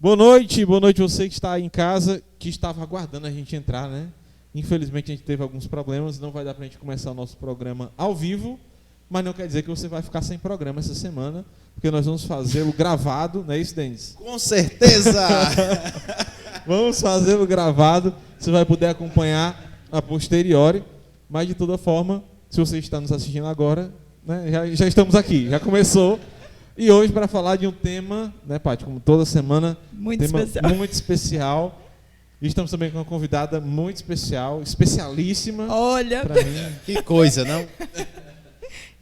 Boa noite você que está aí em casa, que estava aguardando a gente entrar, né? Infelizmente a gente teve alguns problemas, não vai dar para a gente começar o nosso programa ao vivo, mas não quer dizer que você vai ficar sem programa essa semana, porque nós vamos fazê-lo gravado, não é isso, Denis? Com certeza! Vamos fazê-lo gravado, você vai poder acompanhar a posteriori, mas de toda forma, se você está nos assistindo agora, né, já estamos aqui, já começou. E hoje para falar de um tema, né, Paty, como toda semana, muito especial. Muito especial. E estamos também com uma convidada muito especial, especialíssima. Olha, para mim. Que coisa, não?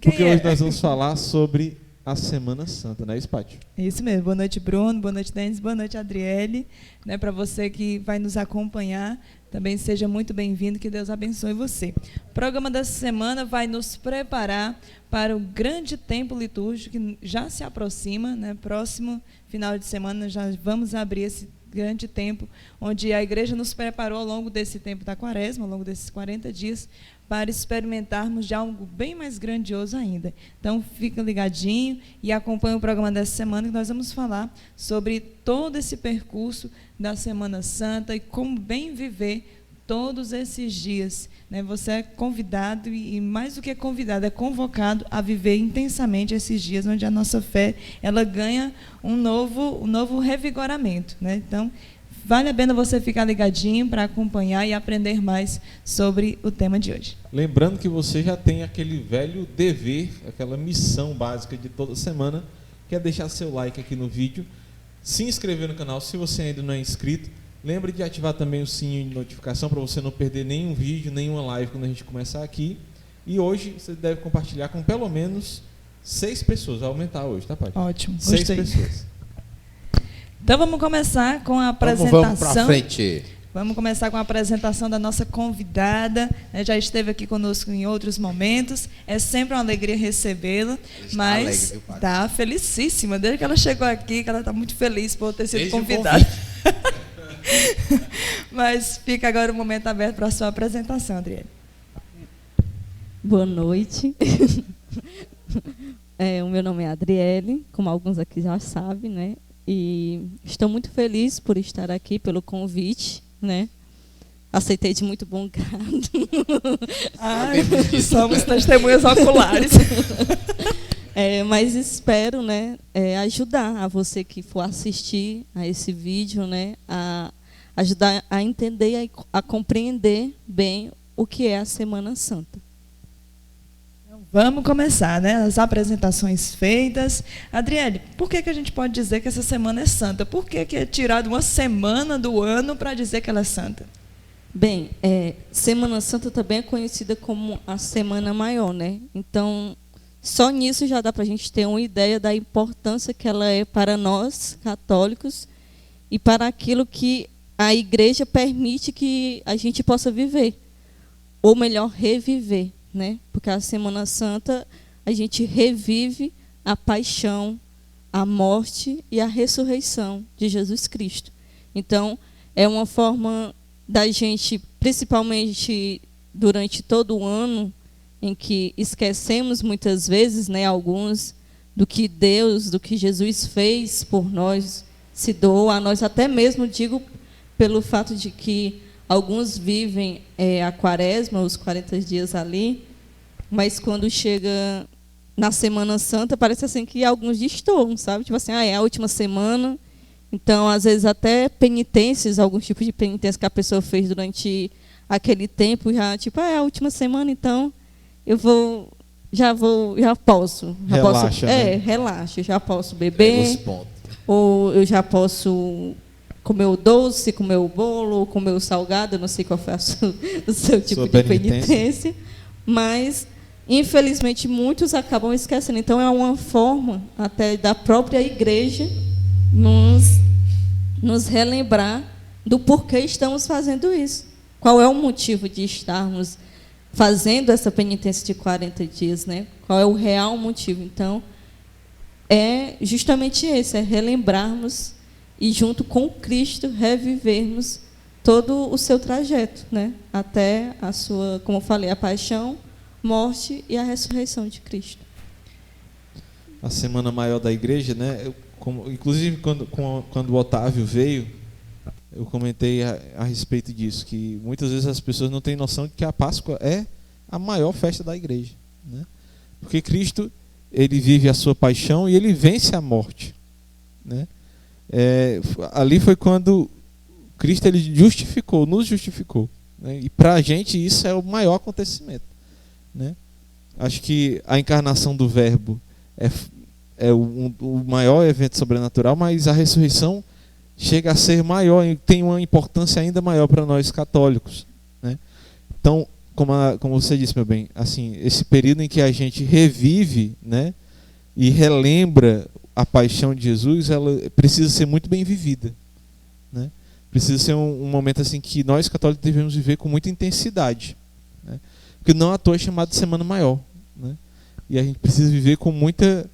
Porque hoje nós vamos falar sobre a Semana Santa, não é isso, Paty? Isso mesmo. Boa noite, Bruno. Boa noite, Denis. Boa noite, Adriele. Né, para você que vai nos acompanhar, também seja muito bem-vindo, que Deus abençoe você. O programa dessa semana vai nos preparar para o grande tempo litúrgico que já se aproxima, né? Próximo final de semana já vamos abrir esse grande tempo, onde a igreja nos preparou ao longo desse tempo da quaresma, ao longo desses 40 dias, para experimentarmos de algo bem mais grandioso ainda. Então, fica ligadinho e acompanha o programa dessa semana, que nós vamos falar sobre todo esse percurso da Semana Santa e como bem viver todos esses dias. Né? Você é convidado, e mais do que convidado, é convocado a viver intensamente esses dias, onde a nossa fé ela ganha um novo revigoramento. Né? Então, vale a pena você ficar ligadinho para acompanhar e aprender mais sobre o tema de hoje. Lembrando que você já tem aquele velho dever, aquela missão básica de toda semana, que é deixar seu like aqui no vídeo, se inscrever no canal se você ainda não é inscrito. Lembre de ativar também o sininho de notificação para você não perder nenhum vídeo, nenhuma live quando a gente começar aqui. E hoje você deve compartilhar com pelo menos 6 pessoas. Vai aumentar hoje, tá, Paty? Ótimo, 6 gostei. pessoas. Então vamos começar com a apresentação. Vamos para frente. Vamos começar com a apresentação da nossa convidada, né? Já esteve aqui conosco em outros momentos. É sempre uma alegria recebê-la, mas está felicíssima. Desde que ela chegou aqui, que ela está muito feliz por ter sido convidada. Mas fica agora o momento aberto para a sua apresentação, Adriele. Boa noite. O meu nome é Adriele, como alguns aqui já sabem, né? E estou muito feliz por estar aqui, pelo convite, né? Aceitei de muito bom grado. Ai, somos testemunhas oculares. Mas espero, né, ajudar a você que for assistir a esse vídeo, né, a ajudar a entender, a compreender bem o que é a Semana Santa. Vamos começar, né? As apresentações feitas. Adriele, por que a gente pode dizer que essa semana é santa? Por que é tirado uma semana do ano para dizer que ela é santa? Bem, Semana Santa também é conhecida como a Semana Maior, né? Então, só nisso já dá para a gente ter uma ideia da importância que ela é para nós, católicos, e para aquilo que a igreja permite que a gente possa viver, ou melhor, reviver. Né? Porque a Semana Santa a gente revive a paixão, a morte e a ressurreição de Jesus Cristo. Então, é uma forma da gente, principalmente durante todo o ano, em que esquecemos muitas vezes, né, alguns, do que Deus, do que Jesus fez por nós, se doou a nós, até mesmo, digo, pelo fato de que alguns vivem a quaresma, os 40 dias ali, mas quando chega na Semana Santa, parece assim que alguns destoam, sabe? Tipo assim, é a última semana. Então, às vezes, até penitências, alguns tipos de penitência que a pessoa fez durante aquele tempo, já, tipo, é a última semana, então já posso. Relaxa, né? Relaxa, já posso beber, ou eu já posso comer o doce, comer o bolo, comer o salgado, eu não sei qual foi o seu tipo de penitência, mas, infelizmente, muitos acabam esquecendo. Então, é uma forma até da própria igreja nos relembrar do porquê estamos fazendo isso. Qual é o motivo de estarmos fazendo essa penitência de 40 dias, né? Qual é o real motivo? Então, é justamente esse, é relembrarmos e, junto com Cristo, revivermos todo o seu trajeto, né? Até a sua, como eu falei, a paixão, morte e a ressurreição de Cristo. A Semana Maior da Igreja, né? Inclusive, quando o Otávio veio, eu comentei a respeito disso, que muitas vezes as pessoas não têm noção de que a Páscoa é a maior festa da igreja, né? Porque Cristo, ele vive a sua paixão e ele vence a morte, né? Ali foi quando Cristo ele nos justificou, né? E para a gente isso é o maior acontecimento, né? Acho que a encarnação do Verbo é o maior evento sobrenatural, mas a ressurreição chega a ser maior e tem uma importância ainda maior para nós católicos, né? Então, como você disse, meu bem, assim, esse período em que a gente revive, né, e relembra a paixão de Jesus, ela precisa ser muito bem vivida, né? Precisa ser um momento assim que nós católicos devemos viver com muita intensidade, né? Porque não à toa é chamado de Semana Maior, né? E a gente precisa viver com muita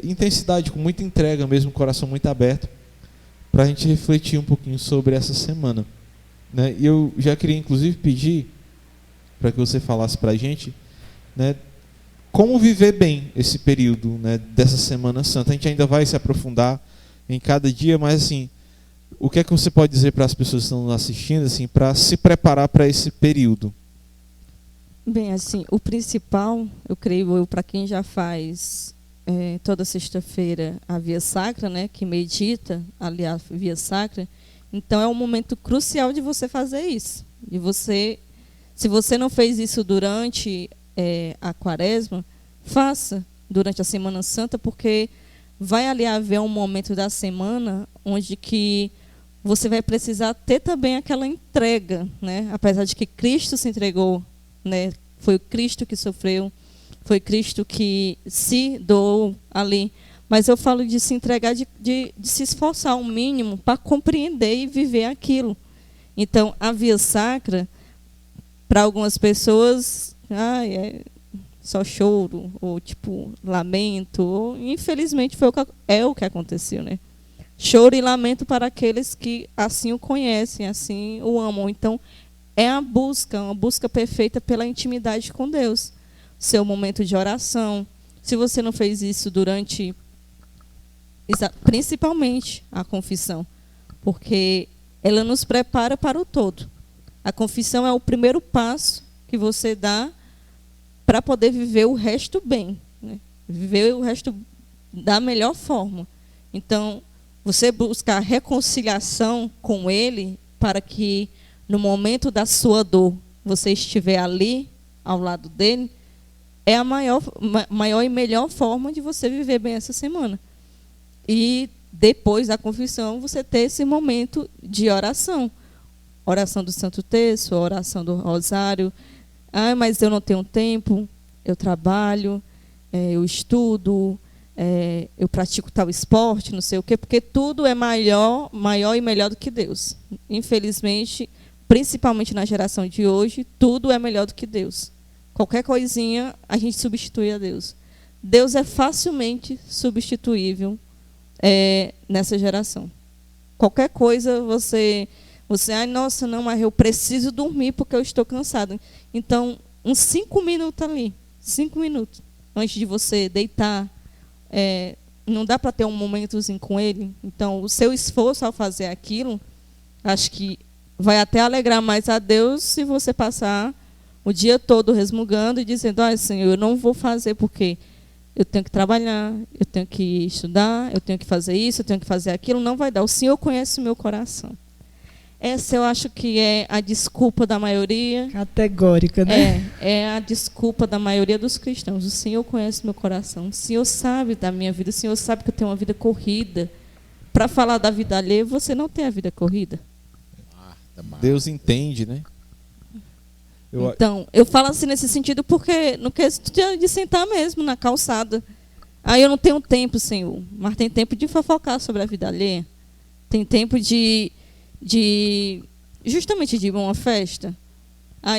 intensidade, com muita entrega mesmo, coração muito aberto, para a gente refletir um pouquinho sobre essa semana, né? E eu já queria inclusive pedir para que você falasse para a gente, né, como viver bem esse período, né, dessa Semana Santa. A gente ainda vai se aprofundar em cada dia, mas assim, o que é que você pode dizer para as pessoas que estão nos assistindo, assim, para se preparar para esse período? Bem, assim, o principal, eu creio, para quem já faz toda sexta-feira a Via Sacra, né, que medita ali a Via Sacra, então é um momento crucial de você fazer isso. De você, se você não fez isso durante a Quaresma, faça durante a Semana Santa, porque vai ali haver um momento da semana onde que você vai precisar ter também aquela entrega, né? Apesar de que Cristo se entregou, né? Foi o Cristo que sofreu, foi Cristo que se doou ali. Mas eu falo de se entregar, de se esforçar ao mínimo para compreender e viver aquilo. Então, a Via Sacra, para algumas pessoas, é só choro, ou tipo, lamento, ou, infelizmente é o que aconteceu, né? Choro e lamento para aqueles que assim o conhecem, assim o amam. Então, é uma busca perfeita pela intimidade com Deus. Seu momento de oração. Se você não fez isso durante, principalmente a confissão, porque ela nos prepara para o todo. A confissão é o primeiro passo que você dá para poder viver o resto bem, né? Viver o resto da melhor forma. Então, você buscar reconciliação com Ele para que no momento da sua dor você estiver ali ao lado dele, é a maior e melhor forma de você viver bem essa semana. E depois da confissão, você ter esse momento de oração. Oração do Santo Terço, oração do Rosário. Mas eu não tenho tempo, eu trabalho, eu estudo, eu pratico tal esporte, não sei o quê, porque tudo é maior e melhor do que Deus. Infelizmente, principalmente na geração de hoje, tudo é melhor do que Deus. Qualquer coisinha, a gente substitui a Deus. Deus é facilmente substituível nessa geração. Qualquer coisa, você, nossa, não, mas eu preciso dormir porque eu estou cansado. Então, uns 5 minutos ali, 5 minutos, antes de você deitar, não dá para ter um momentozinho com Ele. Então, o seu esforço ao fazer aquilo, acho que vai até alegrar mais a Deus se você passar o dia todo resmungando e dizendo, Senhor, eu não vou fazer porque eu tenho que trabalhar, eu tenho que estudar, eu tenho que fazer isso, eu tenho que fazer aquilo. Não vai dar. O Senhor conhece o meu coração. Essa eu acho que é a desculpa da maioria. Categórica, né? É a desculpa da maioria dos cristãos. O Senhor conhece o meu coração. O Senhor sabe da minha vida. O Senhor sabe que eu tenho uma vida corrida. Para falar da vida alheia, você não tem a vida corrida. Deus entende, né? Então, eu falo assim nesse sentido porque no quesito de sentar mesmo na calçada. Eu não tenho tempo, Senhor, mas tem tempo de fofocar sobre a vida alheia. Tem tempo justamente de uma festa.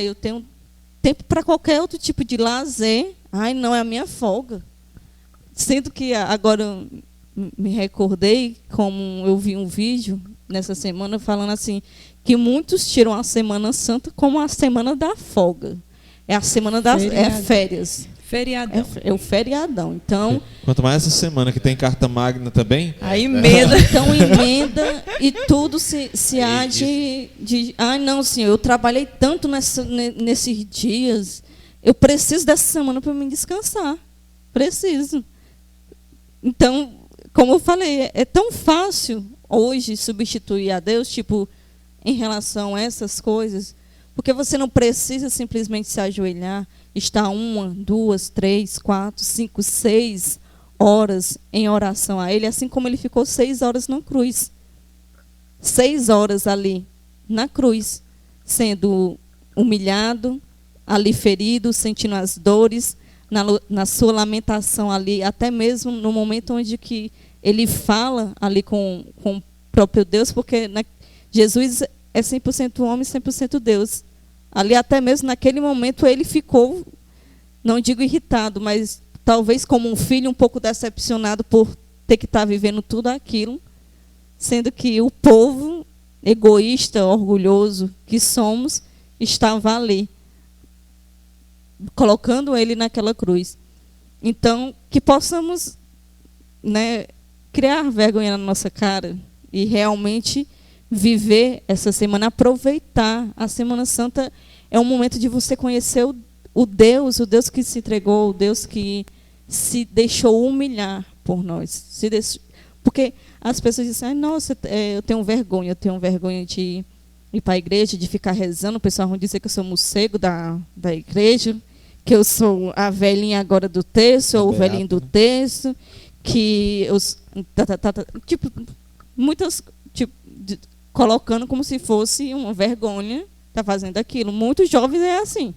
Eu tenho tempo para qualquer outro tipo de lazer. Não é a minha folga. Sendo que agora eu me recordei, como eu vi um vídeo nessa semana falando assim, que muitos tiram a Semana Santa como a semana da folga. É a semana das férias. Feriadão. É o feriadão. Então, Quanto mais essa semana que tem carta magna também, Aí emenda. então emenda e tudo se há de. Ai, não, senhor, eu trabalhei tanto nesses dias. Eu preciso dessa semana para me descansar. Preciso. Então, como eu falei, é tão fácil hoje substituir a Deus, tipo, em relação a essas coisas, porque você não precisa simplesmente se ajoelhar, estar 1, 2, 3, 4, 5, 6 horas em oração a Ele, assim como Ele ficou 6 horas na cruz. 6 horas ali, na cruz, sendo humilhado, ali ferido, sentindo as dores, na sua lamentação ali, até mesmo no momento onde que Ele fala ali com o próprio Deus, porque Jesus é 100% homem, 100% Deus. Ali até mesmo naquele momento ele ficou, não digo irritado, mas talvez como um filho um pouco decepcionado por ter que estar vivendo tudo aquilo, sendo que o povo egoísta, orgulhoso que somos, estava ali, colocando ele naquela cruz. Então, que possamos, né, criar vergonha na nossa cara e realmente viver essa semana, aproveitar. A Semana Santa é um momento de você conhecer o Deus que se entregou, o Deus que se deixou humilhar por nós. Porque as pessoas dizem, nossa, eu tenho vergonha de ir para a igreja, de ficar rezando. O pessoal vai dizer que eu sou morcego da igreja, que eu sou a velhinha agora do terço, ou o velhinho do terço, que eu... tipo, muitas... Tipo, colocando como se fosse uma vergonha estar fazendo aquilo. Muitos jovens é assim.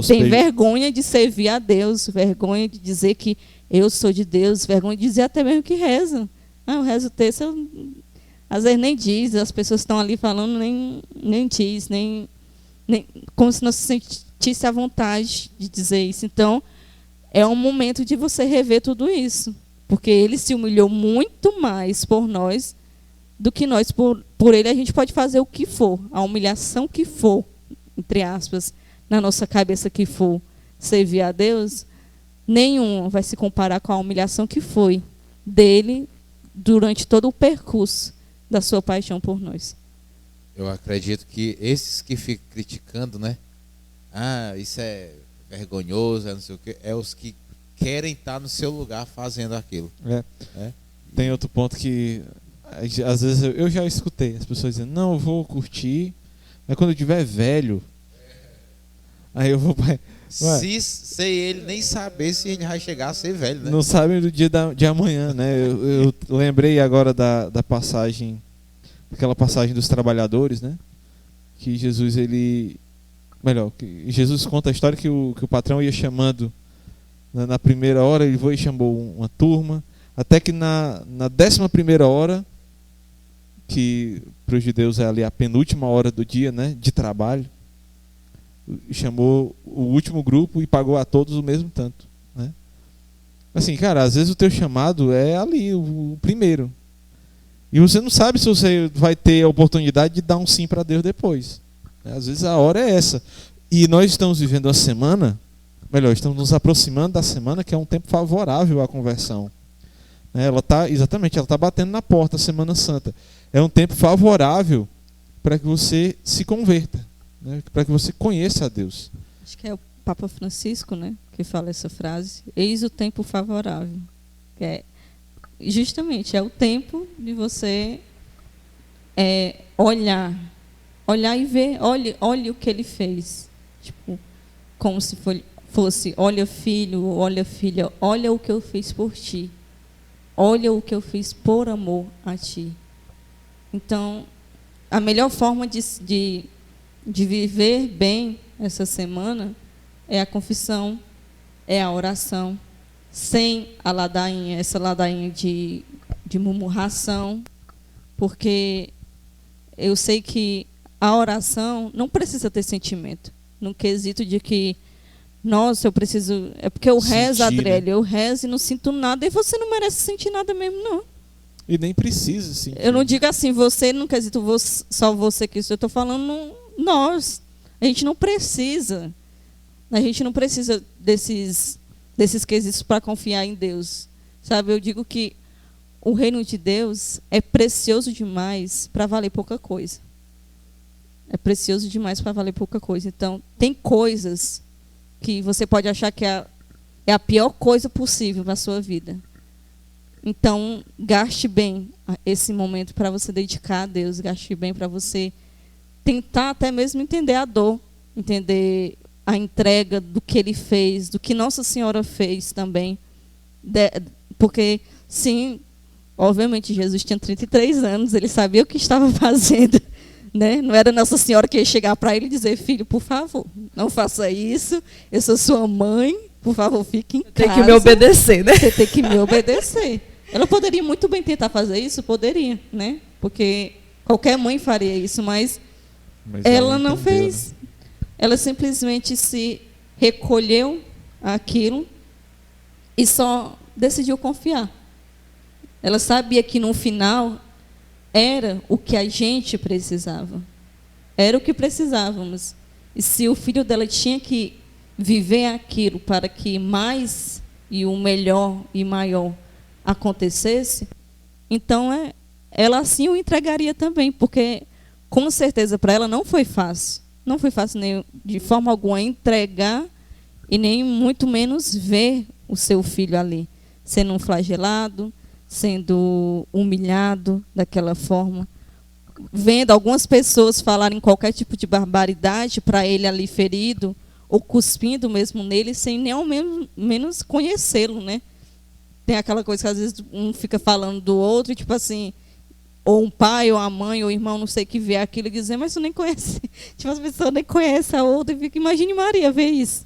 Tem vergonha de servir a Deus, vergonha de dizer que eu sou de Deus, vergonha de dizer até mesmo que reza. Eu rezo o texto, às vezes nem diz, as pessoas estão ali falando, nem diz, nem como se não se sentisse à vontade de dizer isso. Então, é um momento de você rever tudo isso, porque Ele se humilhou muito mais por nós do que nós, por Ele a gente pode fazer o que for, a humilhação que for, entre aspas, na nossa cabeça que for, servir a Deus, nenhum vai se comparar com a humilhação que foi dele durante todo o percurso da sua paixão por nós. Eu acredito que esses que ficam criticando, né? Isso é vergonhoso, não sei o quê, é os que querem estar no seu lugar fazendo aquilo. Tem outro ponto que às vezes eu já escutei as pessoas dizendo, não, eu vou curtir, mas quando eu tiver velho, aí eu vou... Sem ele nem saber se ele vai chegar a ser velho, né? Não sabem do dia de amanhã, né? Eu lembrei agora da passagem, daquela passagem dos trabalhadores, né? Que Jesus, Jesus conta a história que o patrão ia chamando, na primeira hora, ele foi e chamou uma turma, até que na 11ª hora, que para os judeus é ali a penúltima hora do dia, né, de trabalho, chamou o último grupo e pagou a todos o mesmo tanto, né? Assim, cara, às vezes o teu chamado é ali, o primeiro. E você não sabe se você vai ter a oportunidade de dar um sim para Deus depois, né? Às vezes a hora é essa. E nós estamos vivendo a semana, estamos nos aproximando da semana, que é um tempo favorável à conversão. Ela está batendo na porta, a Semana Santa. É um tempo favorável para que você se converta, né? Para que você conheça a Deus. Acho que é o Papa Francisco, né, que fala essa frase. Eis o tempo favorável. Justamente, é o tempo de você olhar e ver, olhe o que ele fez. Tipo, como se fosse, olha filho, olha filha, olha o que eu fiz por ti. Olha o que eu fiz por amor a ti. Então, a melhor forma de viver bem essa semana é a confissão, é a oração, sem essa ladainha de murmuração, porque eu sei que a oração não precisa ter sentimento, no quesito de que, nossa, eu preciso... É porque eu rezo, Adriele, eu rezo e não sinto nada, e você não merece sentir nada mesmo, não. E nem precisa sentir. Eu não digo assim, você, no quesito só você que isso, eu estou falando nós. A gente não precisa desses desses quesitos para confiar em Deus. Sabe, eu digo que o reino de Deus é precioso demais para valer pouca coisa. É precioso demais para valer pouca coisa. Então, tem coisas que você pode achar que é a pior coisa possível na sua vida. Então, gaste bem esse momento para você dedicar a Deus. Gaste bem para você tentar até mesmo entender a dor, entender a entrega do que Ele fez, do que Nossa Senhora fez também. Porque, sim, obviamente, Jesus tinha 33 anos, Ele sabia o que estava fazendo. Né? Não era Nossa Senhora que ia chegar para Ele e dizer: filho, por favor, não faça isso, eu sou sua mãe, por favor, fique em casa. Tem que me obedecer, né? Você tem que me obedecer. Ela poderia muito bem tentar fazer isso? Poderia, né? Porque qualquer mãe faria isso, mas ela não entendeu, fez. né? Ela simplesmente se recolheu àquilo e só decidiu confiar. Ela sabia que no final era o que a gente precisava. Era o que precisávamos. E se o filho dela tinha que viver aquilo para que mais e o melhor e maior acontecesse, então ela assim o entregaria também, porque com certeza para ela não foi fácil. Não foi fácil nem de forma alguma entregar e nem muito menos ver o seu filho ali sendo um flagelado, sendo humilhado daquela forma, vendo algumas pessoas falarem qualquer tipo de barbaridade para ele ali ferido, ou cuspindo mesmo nele, sem nem ao menos conhecê-lo, né? Tem aquela coisa que às vezes um fica falando do outro, e, tipo assim, ou um pai, ou a mãe, ou o irmão, não sei, que vê aquilo e dizer: mas tu nem conhece, tipo, as pessoas nem conhecem a outra, e fica, imagine Maria ver isso.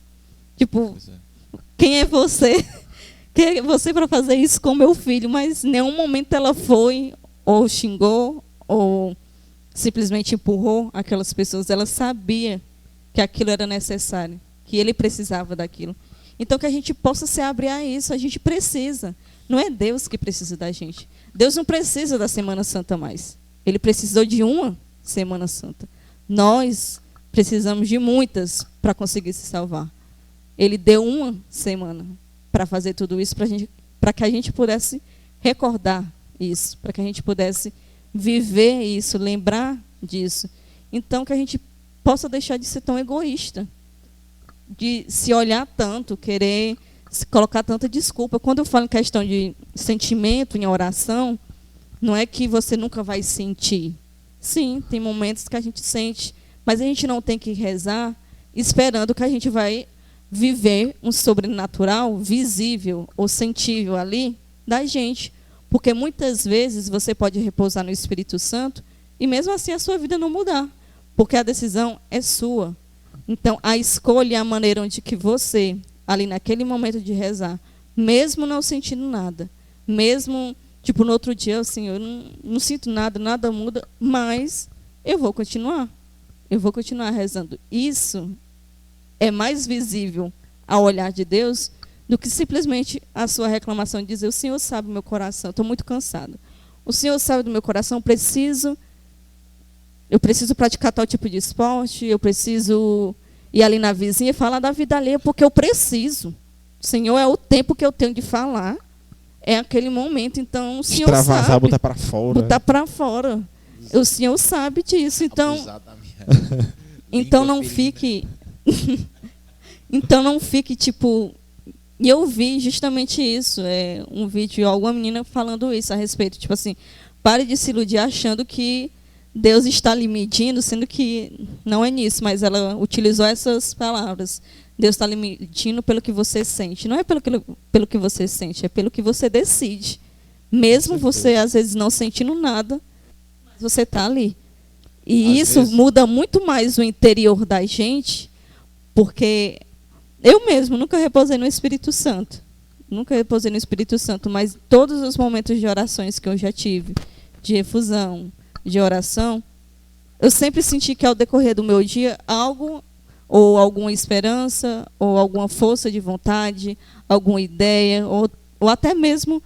Tipo, quem é você? Quem é você para fazer isso com meu filho? Mas em nenhum momento ela foi, ou xingou, ou simplesmente empurrou aquelas pessoas. Ela sabia que aquilo era necessário, que ele precisava daquilo. Então, que a gente possa se abrir a isso. A gente precisa. Não é Deus que precisa da gente. Deus não precisa da Semana Santa mais. Ele precisou de uma Semana Santa. Nós precisamos de muitas para conseguir se salvar. Ele deu uma semana para fazer tudo isso, para que a gente pudesse recordar isso, para que a gente pudesse viver isso, lembrar disso. Então, que a gente possa deixar de ser tão egoísta, de se olhar tanto, querer se colocar tanta desculpa. Quando eu falo em questão de sentimento em oração, não é que você nunca vai sentir. Sim, tem momentos que a gente sente, mas a gente não tem que rezar esperando que a gente vai viver um sobrenatural visível ou sentível ali da gente. Porque muitas vezes você pode repousar no Espírito Santo e mesmo assim a sua vida não mudar. Porque a decisão é sua. Então, a escolha e a maneira onde que você, ali naquele momento de rezar, mesmo não sentindo nada, mesmo, tipo, no outro dia, assim, eu não sinto nada, nada muda, mas eu vou continuar. Eu vou continuar rezando. Isso é mais visível ao olhar de Deus do que simplesmente a sua reclamação de dizer: o Senhor sabe o meu coração, estou muito cansado. O Senhor sabe do meu coração, eu preciso praticar tal tipo de esporte, eu preciso ir ali na vizinha e falar da vida alheia, porque eu preciso. Senhor, é o tempo que eu tenho de falar, é aquele momento. Então, o Senhor extravasar, sabe. botar para fora. Botar para fora. O Senhor sabe disso. Então, então não fique... Então não fique, tipo... E eu vi justamente isso, um vídeo de alguma menina falando isso a respeito. Tipo assim, pare de se iludir achando que Deus está lhe medindo, sendo que não é nisso, mas ela utilizou essas palavras. Deus está lhe medindo pelo que você sente. Não é pelo que você sente, é pelo que você decide. Mesmo você, às vezes, não sentindo nada, mas você está ali. E Às isso vezes... muda muito mais o interior da gente, porque eu mesmo nunca repousei no Espírito Santo. Nunca repousei no Espírito Santo, mas todos os momentos de orações que eu já tive, de efusão, de oração, eu sempre senti que ao decorrer do meu dia, algo, ou alguma esperança, ou alguma força de vontade, alguma ideia, ou até mesmo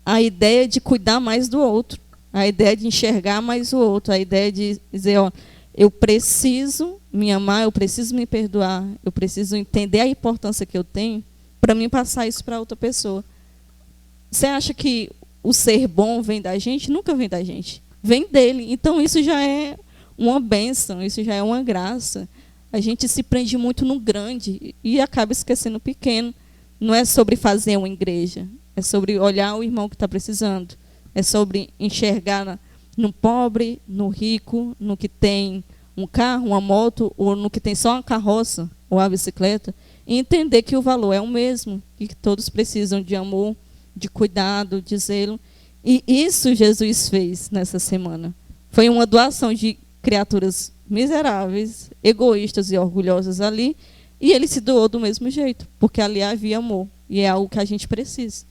a ideia de cuidar mais do outro, a ideia de enxergar mais o outro, a ideia de dizer, ó, eu preciso me amar, eu preciso me perdoar, eu preciso entender a importância que eu tenho para mim passar isso para outra pessoa. Você acha que o ser bom vem da gente? Nunca vem da gente. Vem dele. Então, isso já é uma bênção, isso já é uma graça. A gente se prende muito no grande e acaba esquecendo o pequeno. Não é sobre fazer uma igreja, é sobre olhar o irmão que está precisando. É sobre enxergar no pobre, no rico, no que tem um carro, uma moto, ou no que tem só uma carroça ou a bicicleta, e entender que o valor é o mesmo, e que todos precisam de amor, de cuidado, de zelo. E isso Jesus fez nessa semana. Foi uma doação de criaturas miseráveis, egoístas e orgulhosas ali, e ele se doou do mesmo jeito, porque ali havia amor, e é algo que a gente precisa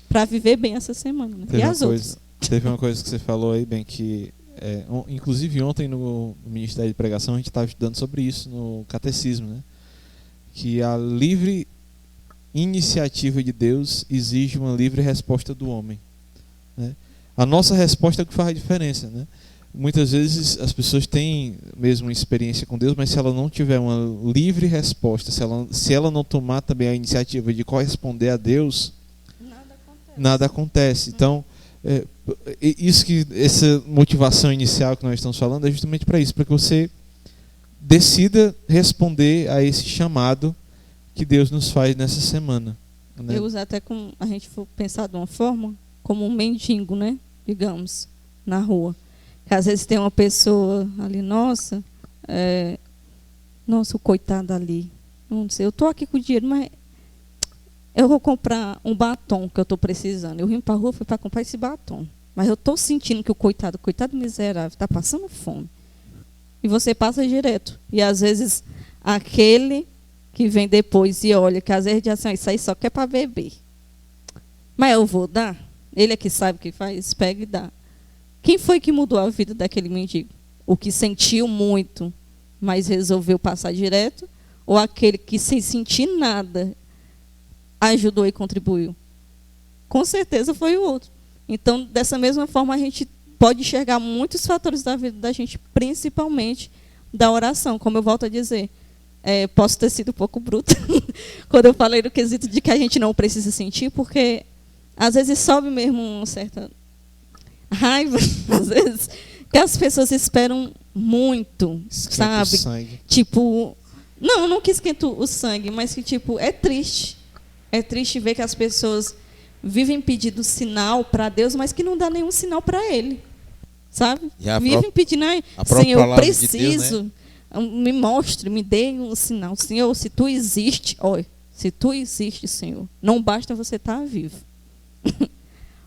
para viver bem essa semana, né? E as outras. Teve uma coisa que você falou aí, bem, que inclusive ontem no Ministério de Pregação a gente estava estudando sobre isso no Catecismo, né? Que a livre iniciativa de Deus exige uma livre resposta do homem, né? A nossa resposta é o que faz a diferença, né? Muitas vezes as pessoas têm mesmo uma experiência com Deus, mas se ela não tiver uma livre resposta, se ela não tomar também a iniciativa de corresponder a Deus, nada acontece. Então, essa motivação inicial que nós estamos falando é justamente para isso, para que você decida responder a esse chamado que Deus nos faz nessa semana, né? Eu uso até, como a gente for pensar de uma forma, como um mendigo, né? Digamos, na rua. Que às vezes tem uma pessoa ali, nossa, o coitado ali. Não sei, eu estou aqui com o dinheiro, mas eu vou comprar um batom que eu estou precisando. Eu vim para a rua, fui para comprar esse batom. Mas eu estou sentindo que o coitado miserável, está passando fome. E você passa direto. E às vezes aquele que vem depois e olha, que às vezes diz assim, isso aí só quer para beber. Mas eu vou dar. Ele é que sabe o que faz, pega e dá. Quem foi que mudou a vida daquele mendigo? O que sentiu muito, mas resolveu passar direto? Ou aquele que, sem sentir nada, ajudou e contribuiu? Com certeza foi o outro. Então, dessa mesma forma, a gente pode enxergar muitos fatores da vida da gente, principalmente da oração. Como eu volto a dizer, posso ter sido um pouco bruta quando eu falei do quesito de que a gente não precisa sentir, porque às vezes sobe mesmo uma certa raiva, às vezes, que as pessoas esperam muito, Esquenta sabe? o sangue. Tipo, não que esquenta o sangue, mas que, tipo, é triste. É triste ver que as pessoas vivem pedindo sinal para Deus, mas que não dá nenhum sinal para Ele, sabe? Vivem pedindo, Senhor, eu preciso, de Deus, né? Me mostre, me dê um sinal. Senhor, se Tu existe, olha, se Tu existe, Senhor, não basta você estar vivo.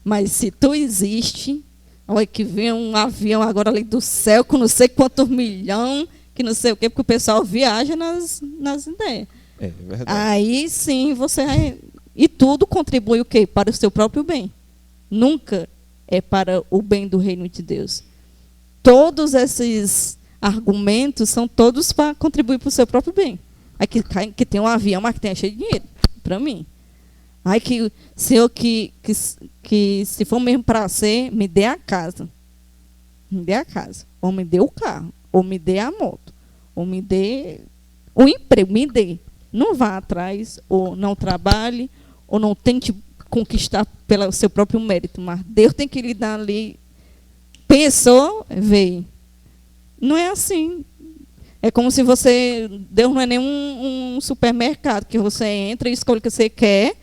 Mas se Tu existe, olha que vem um avião agora ali do céu com não sei quantos milhões, que não sei o quê, porque o pessoal viaja nas ideias. É verdade. Aí sim você vai... E tudo contribui o quê? Para o seu próprio bem. Nunca é para o bem do reino de Deus. Todos esses argumentos são todos para contribuir para o seu próprio bem. Aí que tem um avião, mas que tem cheio de dinheiro. Para mim. Aí que, Senhor, que se for mesmo para ser, me dê a casa. Me dê a casa. Ou me dê o carro. Ou me dê a moto. Ou me dê o emprego. Me dê. Não vá atrás, ou não trabalhe, ou não tente conquistar pelo seu próprio mérito. Mas Deus tem que lhe dar ali. Pensou, veio. Não é assim. É como se você... Deus não é nem um supermercado, que você entra e escolhe o que você quer,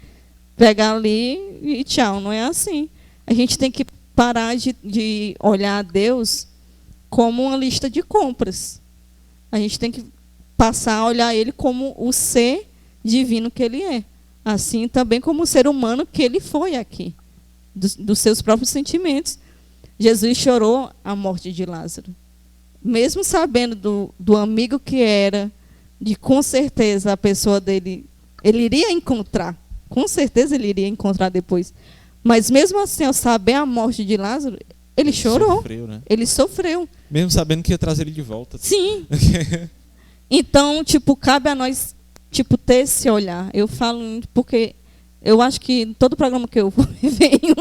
pega ali e tchau. Não é assim. A gente tem que parar de olhar a Deus como uma lista de compras. A gente tem que passar a olhar Ele como o ser divino que Ele é. Assim também como o ser humano que Ele foi aqui. Dos seus próprios sentimentos. Jesus chorou a morte de Lázaro. Mesmo sabendo do amigo que era, de com certeza a pessoa dele, ele iria encontrar. Com certeza ele iria encontrar depois. Mas mesmo assim, ao saber a morte de Lázaro, ele chorou. Sofreu, né? Ele sofreu. Mesmo sabendo que ia trazer ele de volta. Sim. Então, cabe a nós, ter esse olhar. Eu falo porque eu acho que todo programa que eu venho,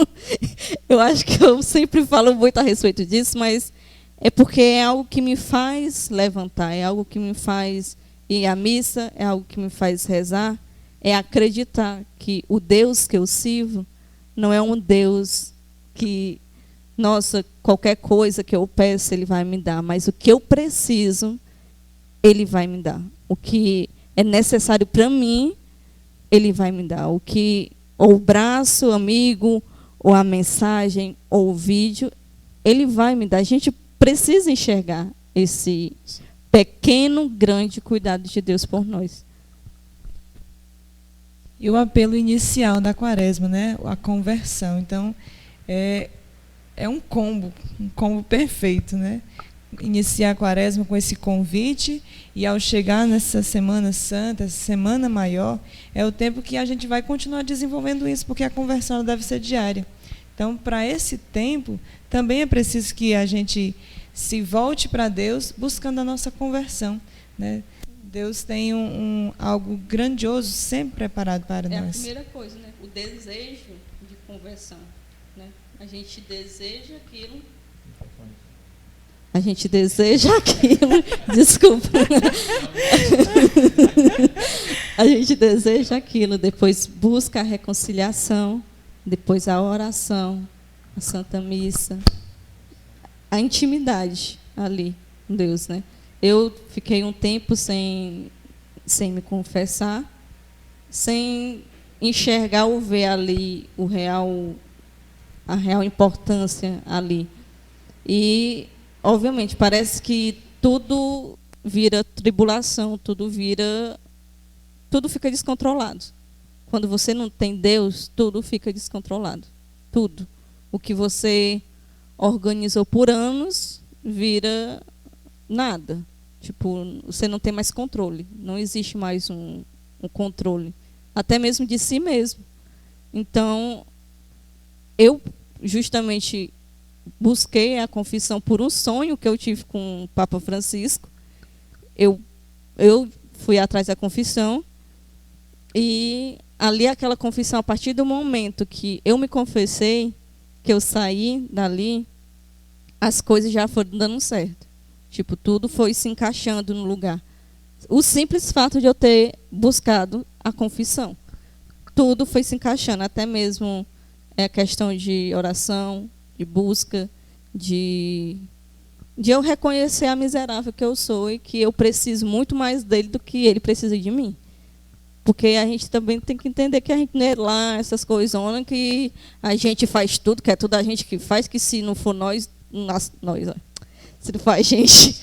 eu acho que eu sempre falo muito a respeito disso, mas é porque é algo que me faz levantar, é algo que me faz ir à missa, é algo que me faz rezar, é acreditar que o Deus que eu sirvo não é um Deus que, nossa, qualquer coisa que eu peço, Ele vai me dar. Mas o que eu preciso, Ele vai me dar. O que é necessário para mim, Ele vai me dar. O que, ou o braço amigo, ou a mensagem, ou o vídeo, Ele vai me dar. A gente precisa enxergar esse pequeno, grande cuidado de Deus por nós. E o apelo inicial da quaresma, né? A conversão. Então, é um combo perfeito, né? Iniciar a quaresma com esse convite e ao chegar nessa Semana Santa, essa Semana Maior, é o tempo que a gente vai continuar desenvolvendo isso, porque a conversão deve ser diária. Então, para esse tempo, também é preciso que a gente se volte para Deus buscando a nossa conversão, né? Deus tem algo grandioso sempre preparado para nós. É a primeira coisa, né? O desejo de conversão, né? A gente deseja aquilo. A gente deseja aquilo. Desculpa. A gente deseja aquilo. Depois busca a reconciliação. Depois a oração, a Santa Missa, a intimidade ali com Deus, né? Eu fiquei um tempo sem me confessar, sem enxergar ou ver ali a real importância ali. E, obviamente, parece que tudo vira tribulação, tudo fica descontrolado. Quando você não tem Deus, tudo fica descontrolado. Tudo. O que você organizou por anos vira nada. Tipo, você não tem mais controle. Não existe mais um controle. Até mesmo de si mesmo. Então, eu justamente busquei a confissão por um sonho que eu tive com o Papa Francisco. Eu fui atrás da confissão e ali aquela confissão, a partir do momento que eu me confessei, que eu saí dali, as coisas já foram dando certo. Tipo, tudo foi se encaixando no lugar. O simples fato de eu ter buscado a confissão. Tudo foi se encaixando, até mesmo a questão de oração, de busca, de eu reconhecer a miserável que eu sou e que eu preciso muito mais dele do que ele precisa de mim. Porque a gente também tem que entender que a gente não é lá, essas coisas, que a gente faz tudo, que é tudo a gente que faz, que se não for nós se não for a gente,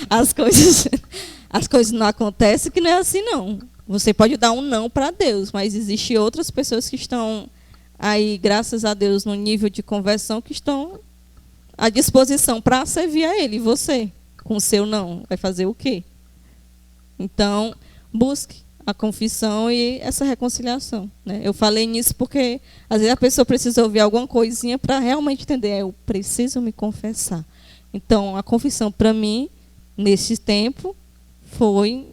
as coisas não acontecem, que não é assim, não. Você pode dar um não para Deus, mas existem outras pessoas que estão aí, graças a Deus, no nível de conversão, que estão à disposição para servir a Ele. E você, com o seu não, vai fazer o quê? Então, busque a confissão e essa reconciliação, né? Eu falei nisso porque, às vezes, a pessoa precisa ouvir alguma coisinha para realmente entender. Eu preciso me confessar. Então, a confissão, para mim, nesse tempo, foi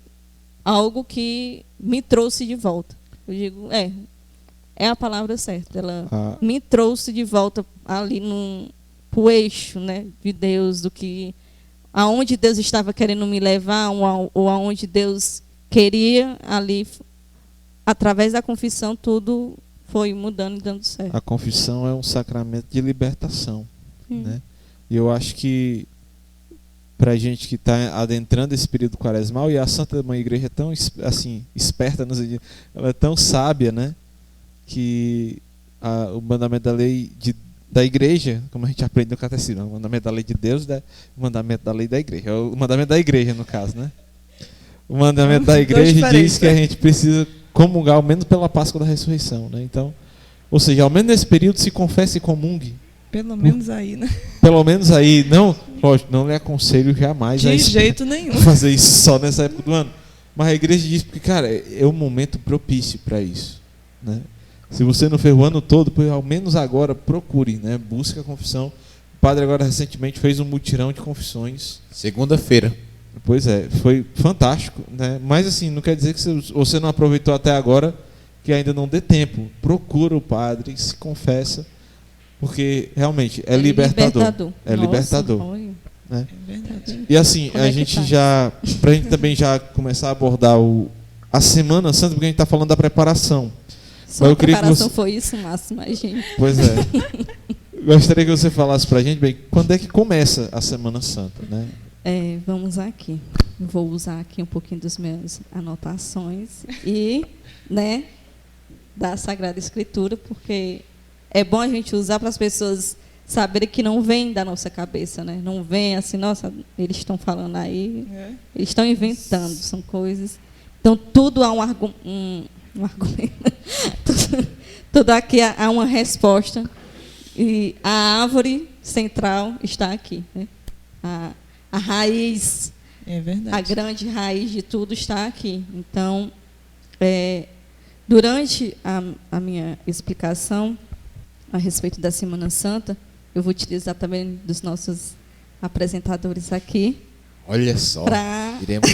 algo que me trouxe de volta. Eu digo, é a palavra certa. Ela me trouxe de volta ali para o eixo, né, de Deus, do que aonde Deus estava querendo me levar, ou aonde Deus queria ali, através da confissão, tudo foi mudando e dando certo. A confissão é um sacramento de libertação, né? E eu acho que para a gente que está adentrando esse período quaresmal, e a Santa Mãe Igreja é tão assim, esperta, ela é tão sábia, né? Que o mandamento da lei da igreja, como a gente aprende no catecismo, o mandamento da lei de Deus, o mandamento da lei da igreja. O mandamento da igreja, no caso, né? O mandamento da igreja diz que a gente precisa comungar ao menos pela Páscoa da Ressurreição, né? Então, ou seja, ao menos nesse período se confesse e comungue. Pelo menos aí, né? Pelo menos aí, não, lógico, não lhe aconselho jamais de jeito nenhum fazer isso só nessa época do ano. Mas a igreja diz porque, cara, é um momento propício para isso, né? Se você não fez o ano todo, pois ao menos agora procure, né? Busque a confissão. O padre agora recentemente fez um mutirão de confissões. Segunda-feira. Pois é, foi fantástico, né? Mas assim, não quer dizer que você não aproveitou até agora, que ainda não dê tempo. Procura o padre, se confessa, porque realmente é libertador. É libertador. Né? É verdade. E assim, a gente já, pra gente também já começar a abordar a Semana Santa, porque a gente está falando da preparação. Só a preparação foi isso, Márcio, mas gente... Pois é. Gostaria que você falasse para a gente, bem, quando é que começa a Semana Santa, né? Vamos aqui. Vou usar aqui um pouquinho das minhas anotações e, né, da Sagrada Escritura, porque é bom a gente usar para as pessoas saberem que não vem da nossa cabeça, né? Não vem assim, nossa, eles estão falando aí, eles estão inventando, são coisas. Então, tudo há um argumento, tudo aqui há uma resposta. E a árvore central está aqui, né? A raiz, a grande raiz de tudo está aqui. Então, durante a minha explicação a respeito da Semana Santa, eu vou utilizar também dos nossos apresentadores aqui. Olha só, iremos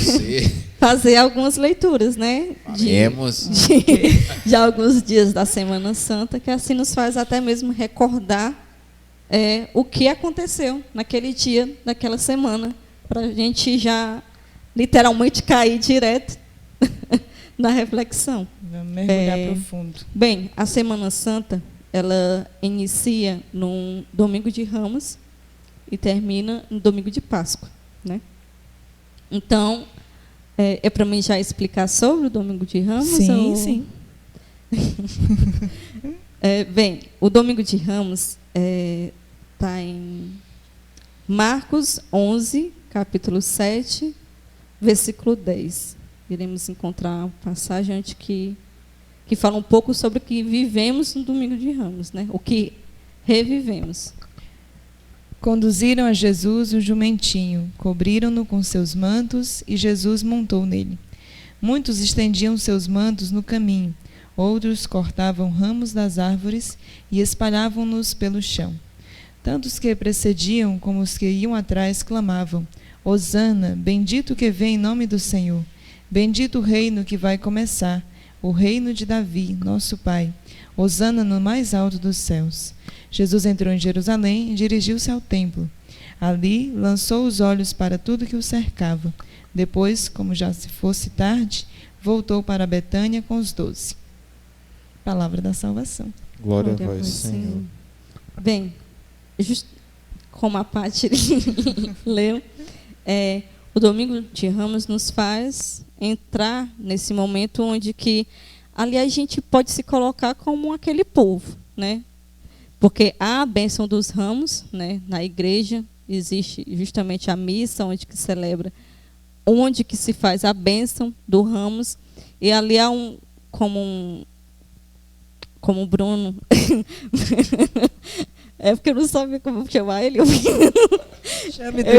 fazer algumas leituras, né? De alguns dias da Semana Santa, que assim nos faz até mesmo recordar o que aconteceu naquele dia, naquela semana, para a gente já literalmente cair direto na reflexão. Vamos mergulhar profundo. Bem, a Semana Santa, ela inicia no Domingo de Ramos e termina no Domingo de Páscoa, né? Então, é para mim já explicar sobre o Domingo de Ramos? Sim. Bem, o Domingo de Ramos está em Marcos 11, capítulo 7, versículo 10. Iremos encontrar uma passagem antes que fala um pouco sobre o que vivemos no Domingo de Ramos, né? O que revivemos. Conduziram a Jesus o jumentinho, cobriram-no com seus mantos, e Jesus montou nele. Muitos estendiam seus mantos no caminho, outros cortavam ramos das árvores e espalhavam-nos pelo chão. Tanto os que precediam como os que iam atrás clamavam: Hosana, bendito que vem em nome do Senhor. Bendito o reino que vai começar, o reino de Davi, nosso Pai. Hosana no mais alto dos céus. Jesus entrou em Jerusalém e dirigiu-se ao templo. Ali lançou os olhos para tudo que o cercava. Depois, como já se fosse tarde, voltou para Betânia com os 12. Palavra da salvação. Glória a vós, Senhor. Bem, como a Paty leu, o Domingo de Ramos nos faz entrar nesse momento onde que, ali a gente pode se colocar como aquele povo, né? Porque há a bênção dos ramos, né? Na igreja existe justamente a missa onde que celebra, onde que se faz a bênção do ramos, e ali há como o Bruno porque eu não sabia como chamar ele. Eu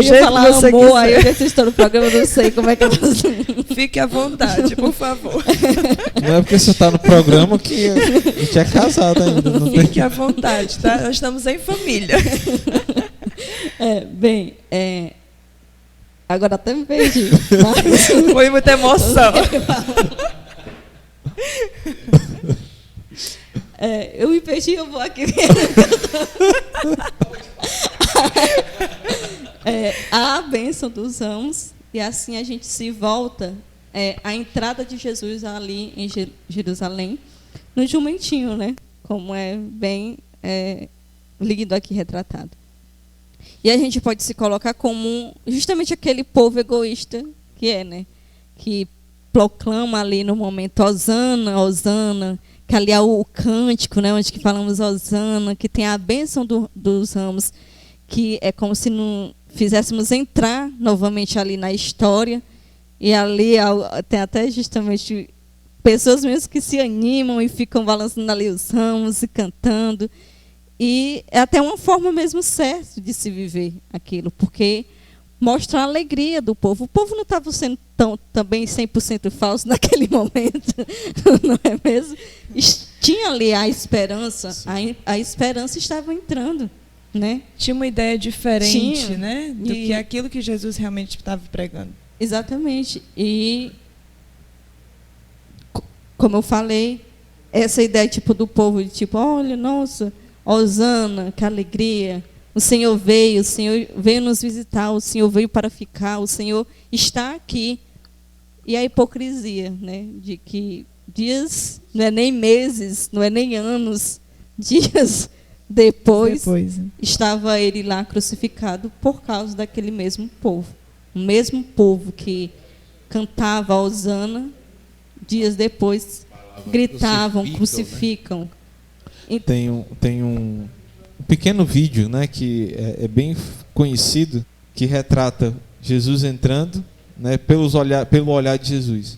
ia falar amor, aí eu já estou no programa, eu não sei como é que eu faço. Fique à vontade, por favor. Não é porque você está no programa que a gente é casado ainda. Não Fique à vontade, tá? Nós estamos em família. Agora até me perdi. Foi muita emoção. Eu me perdi, eu vou aqui. A bênção dos ramos, e assim a gente se volta à entrada de Jesus ali em Jerusalém, no jumentinho, né? Como é bem lido aqui, retratado. E a gente pode se colocar como justamente aquele povo egoísta que né? Que proclama ali no momento Hosana, Hosana, que ali é o cântico, né, onde que falamos Hosana, que tem a bênção dos ramos, que é como se não fizéssemos entrar novamente ali na história, e ali tem até justamente pessoas mesmo que se animam e ficam balançando ali os ramos e cantando, e é até uma forma mesmo certa de se viver aquilo, porque mostra a alegria do povo. O povo não estava sendo também 100% falso naquele momento, não é mesmo? Tinha ali a esperança, a esperança estava entrando, né? Tinha uma ideia diferente, né, do que aquilo que Jesus realmente estava pregando. Exatamente. E, como eu falei, essa ideia tipo do povo, de tipo, olha, nossa, Hosana, que alegria. O Senhor veio nos visitar, o Senhor veio para ficar, o Senhor está aqui. e a hipocrisia, né, de que dias, não é nem meses, não é nem anos, dias depois, estava ele lá crucificado por causa daquele mesmo povo. O mesmo povo que cantava a hosana, dias depois gritavam, crucificam. Né? Tem um pequeno vídeo, né, que é bem conhecido, que retrata Jesus entrando, né, pelo olhar de Jesus.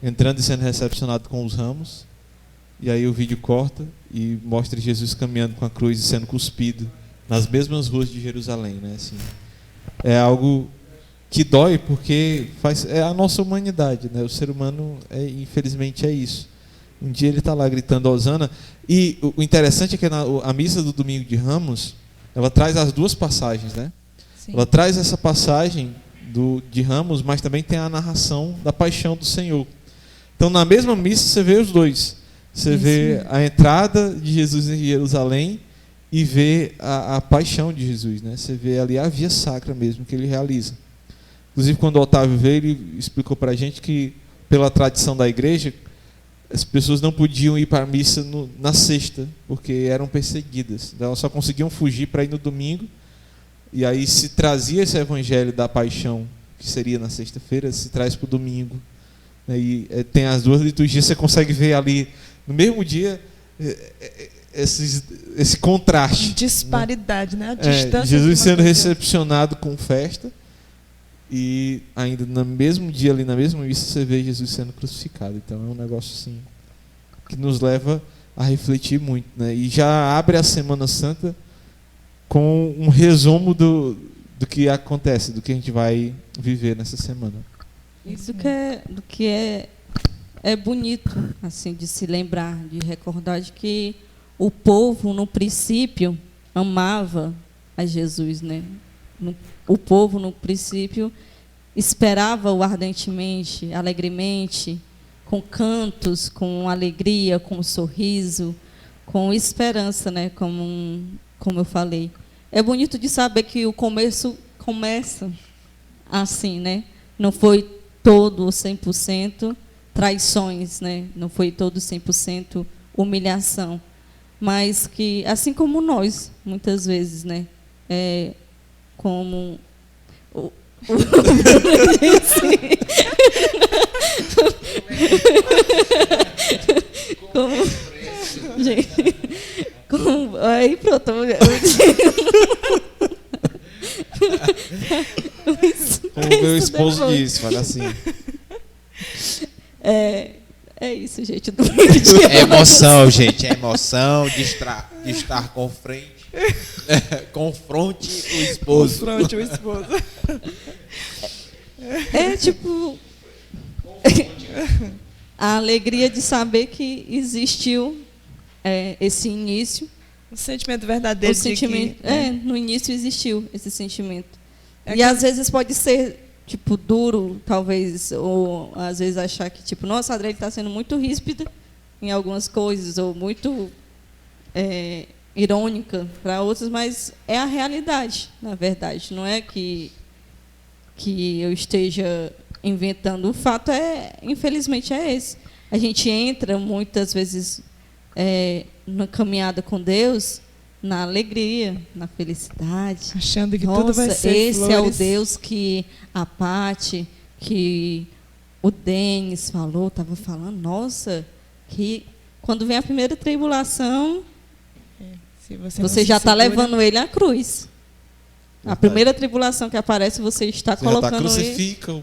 Entrando e sendo recepcionado com os ramos. E aí o vídeo corta e mostra Jesus caminhando com a cruz e sendo cuspido nas mesmas ruas de Jerusalém, né? Assim, é algo que dói porque é a nossa humanidade, né? O ser humano, infelizmente, é isso. Um dia ele está lá gritando hosana. E o interessante é que a missa do Domingo de Ramos, ela traz as duas passagens, né? Sim. Ela traz essa passagem de Ramos, mas também tem a narração da paixão do Senhor. Então, na mesma missa, você vê os dois. Você vê a entrada de Jesus em Jerusalém e vê a paixão de Jesus, né? Você vê ali a via sacra mesmo que ele realiza. Inclusive, quando o Otávio veio, ele explicou para a gente que, pela tradição da igreja, as pessoas não podiam ir para a missa na sexta, porque eram perseguidas. Então, elas só conseguiam fugir para ir no domingo. E aí se trazia esse evangelho da paixão, que seria na sexta-feira, se traz para o domingo. E tem as duas liturgias, você consegue ver ali no mesmo dia esse contraste. Disparidade, né? A distância. Jesus sendo recepcionado com festa e ainda no mesmo dia, ali na mesma missa, você vê Jesus sendo crucificado. Então é um negócio assim que nos leva a refletir muito, né? E já abre a Semana Santa com um resumo do que acontece, do que a gente vai viver nessa semana. Isso que é bonito, assim, de se lembrar, de recordar de que o povo, no princípio, amava a Jesus, né? O povo, no princípio, esperava-o ardentemente, alegremente, com cantos, com alegria, com sorriso, com esperança, né? Como eu falei. É bonito de saber que o começo começa assim, né? Não foi todo 100% traições, né? Não foi todo 100% humilhação, mas que, assim como nós, muitas vezes, né? Como o aí pronto. Como meu esposo disse, fala assim. É isso, gente. É emoção, gente. É emoção de estar com frente. Confronte o esposo. Confronte o esposo. Tipo a alegria de saber que existiu esse início. O sentimento verdadeiro. No início existiu esse sentimento. E às vezes pode ser tipo duro, talvez, ou às vezes achar que tipo, nossa, a Adriele está sendo muito ríspida em algumas coisas, ou muito irônica para outras, mas é a realidade, na verdade. Não é que eu esteja inventando. O fato infelizmente, é esse. A gente entra muitas vezes na caminhada com Deus, na alegria, na felicidade, achando que tudo vai ser esse flores. É o Deus que a Paty, que o Denis falou, estava falando, nossa, que quando vem a primeira tribulação, você já está levando ele à cruz. A primeira tribulação que aparece, você está colocando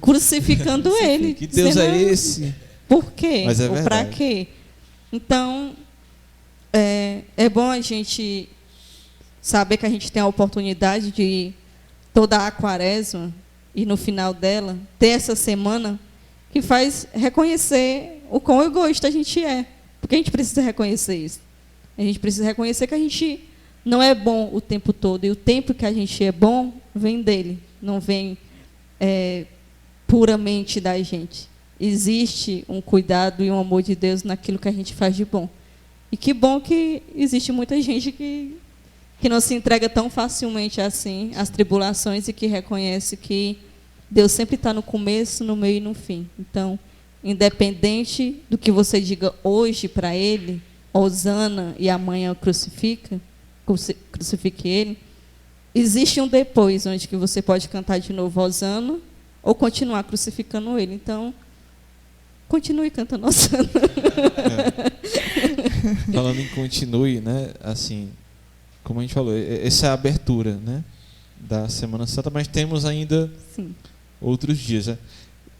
crucificando ele. Que Deus é esse? Por quê? Mas é ou para quê? Então, é bom a gente saber que a gente tem a oportunidade de toda a quaresma e no final dela ter essa semana que faz reconhecer o quão egoísta a gente é. Porque a gente precisa reconhecer isso. A gente precisa reconhecer que a gente não é bom o tempo todo. E o tempo que a gente é bom vem dele, não vem puramente da gente. Existe um cuidado e um amor de Deus naquilo que a gente faz de bom. E que bom que existe muita gente que não se entrega tão facilmente assim às tribulações e que reconhece que Deus sempre está no começo, no meio e no fim. Então, independente do que você diga hoje para Ele, hosana, e amanhã crucifique Ele, existe um depois, onde que você pode cantar de novo hosana ou continuar crucificando Ele. Então, continue cantando hosana. Falando em continue, né? Assim, como a gente falou, essa é a abertura, né, da Semana Santa, mas temos ainda outros dias. Né?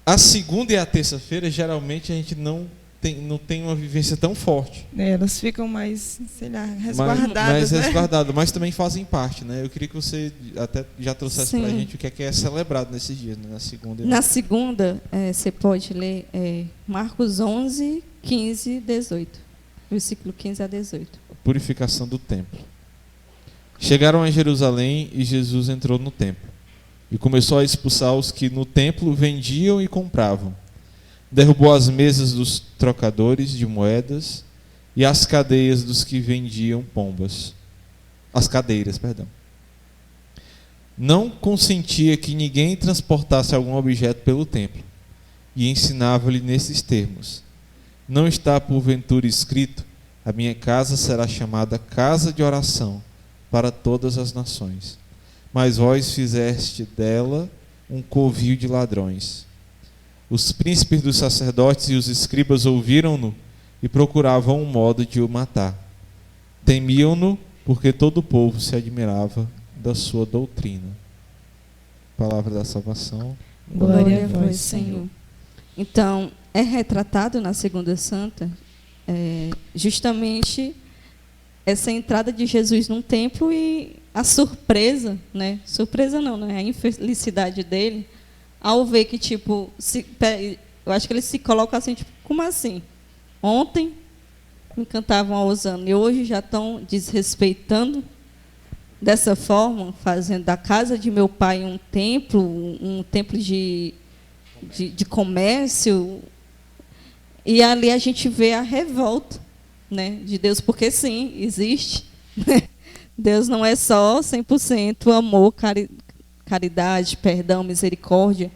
A segunda e a terça-feira, geralmente, a gente não tem uma vivência tão forte. Elas ficam mais, sei lá, resguardadas. Mais resguardadas, mas também fazem parte. Né? Eu queria que você até já trouxesse para a gente o que é celebrado nesses dias, né? Na segunda. Na segunda, você pode ler Marcos 11, 15, 18. Versículo 15 a 18. Purificação do templo. Chegaram a Jerusalém e Jesus entrou no templo e começou a expulsar os que no templo vendiam e compravam. Derrubou as mesas dos trocadores de moedas e as cadeias dos que vendiam pombas. As cadeiras, perdão. Não consentia que ninguém transportasse algum objeto pelo templo e ensinava-lhe nesses termos: não está porventura escrito: a minha casa será chamada casa de oração para todas as nações, mas vós fizeste dela um covil de ladrões. Os príncipes dos sacerdotes e os escribas ouviram-no e procuravam um modo de o matar. Temiam-no porque todo o povo se admirava da sua doutrina. Palavra da salvação. Glória a vós, Senhor. Então, é retratado na Segunda Santa justamente essa entrada de Jesus num templo e a surpresa, né? Surpresa não, né? A infelicidade dele ao ver que, tipo, eu acho que ele se coloca assim, tipo, como assim? Ontem me cantavam a hosana e hoje já estão desrespeitando dessa forma, fazendo da casa de meu pai um templo de comércio. E ali a gente vê a revolta, né, de Deus, porque sim, existe. Deus não é só 100% amor, caridade, perdão, misericórdia,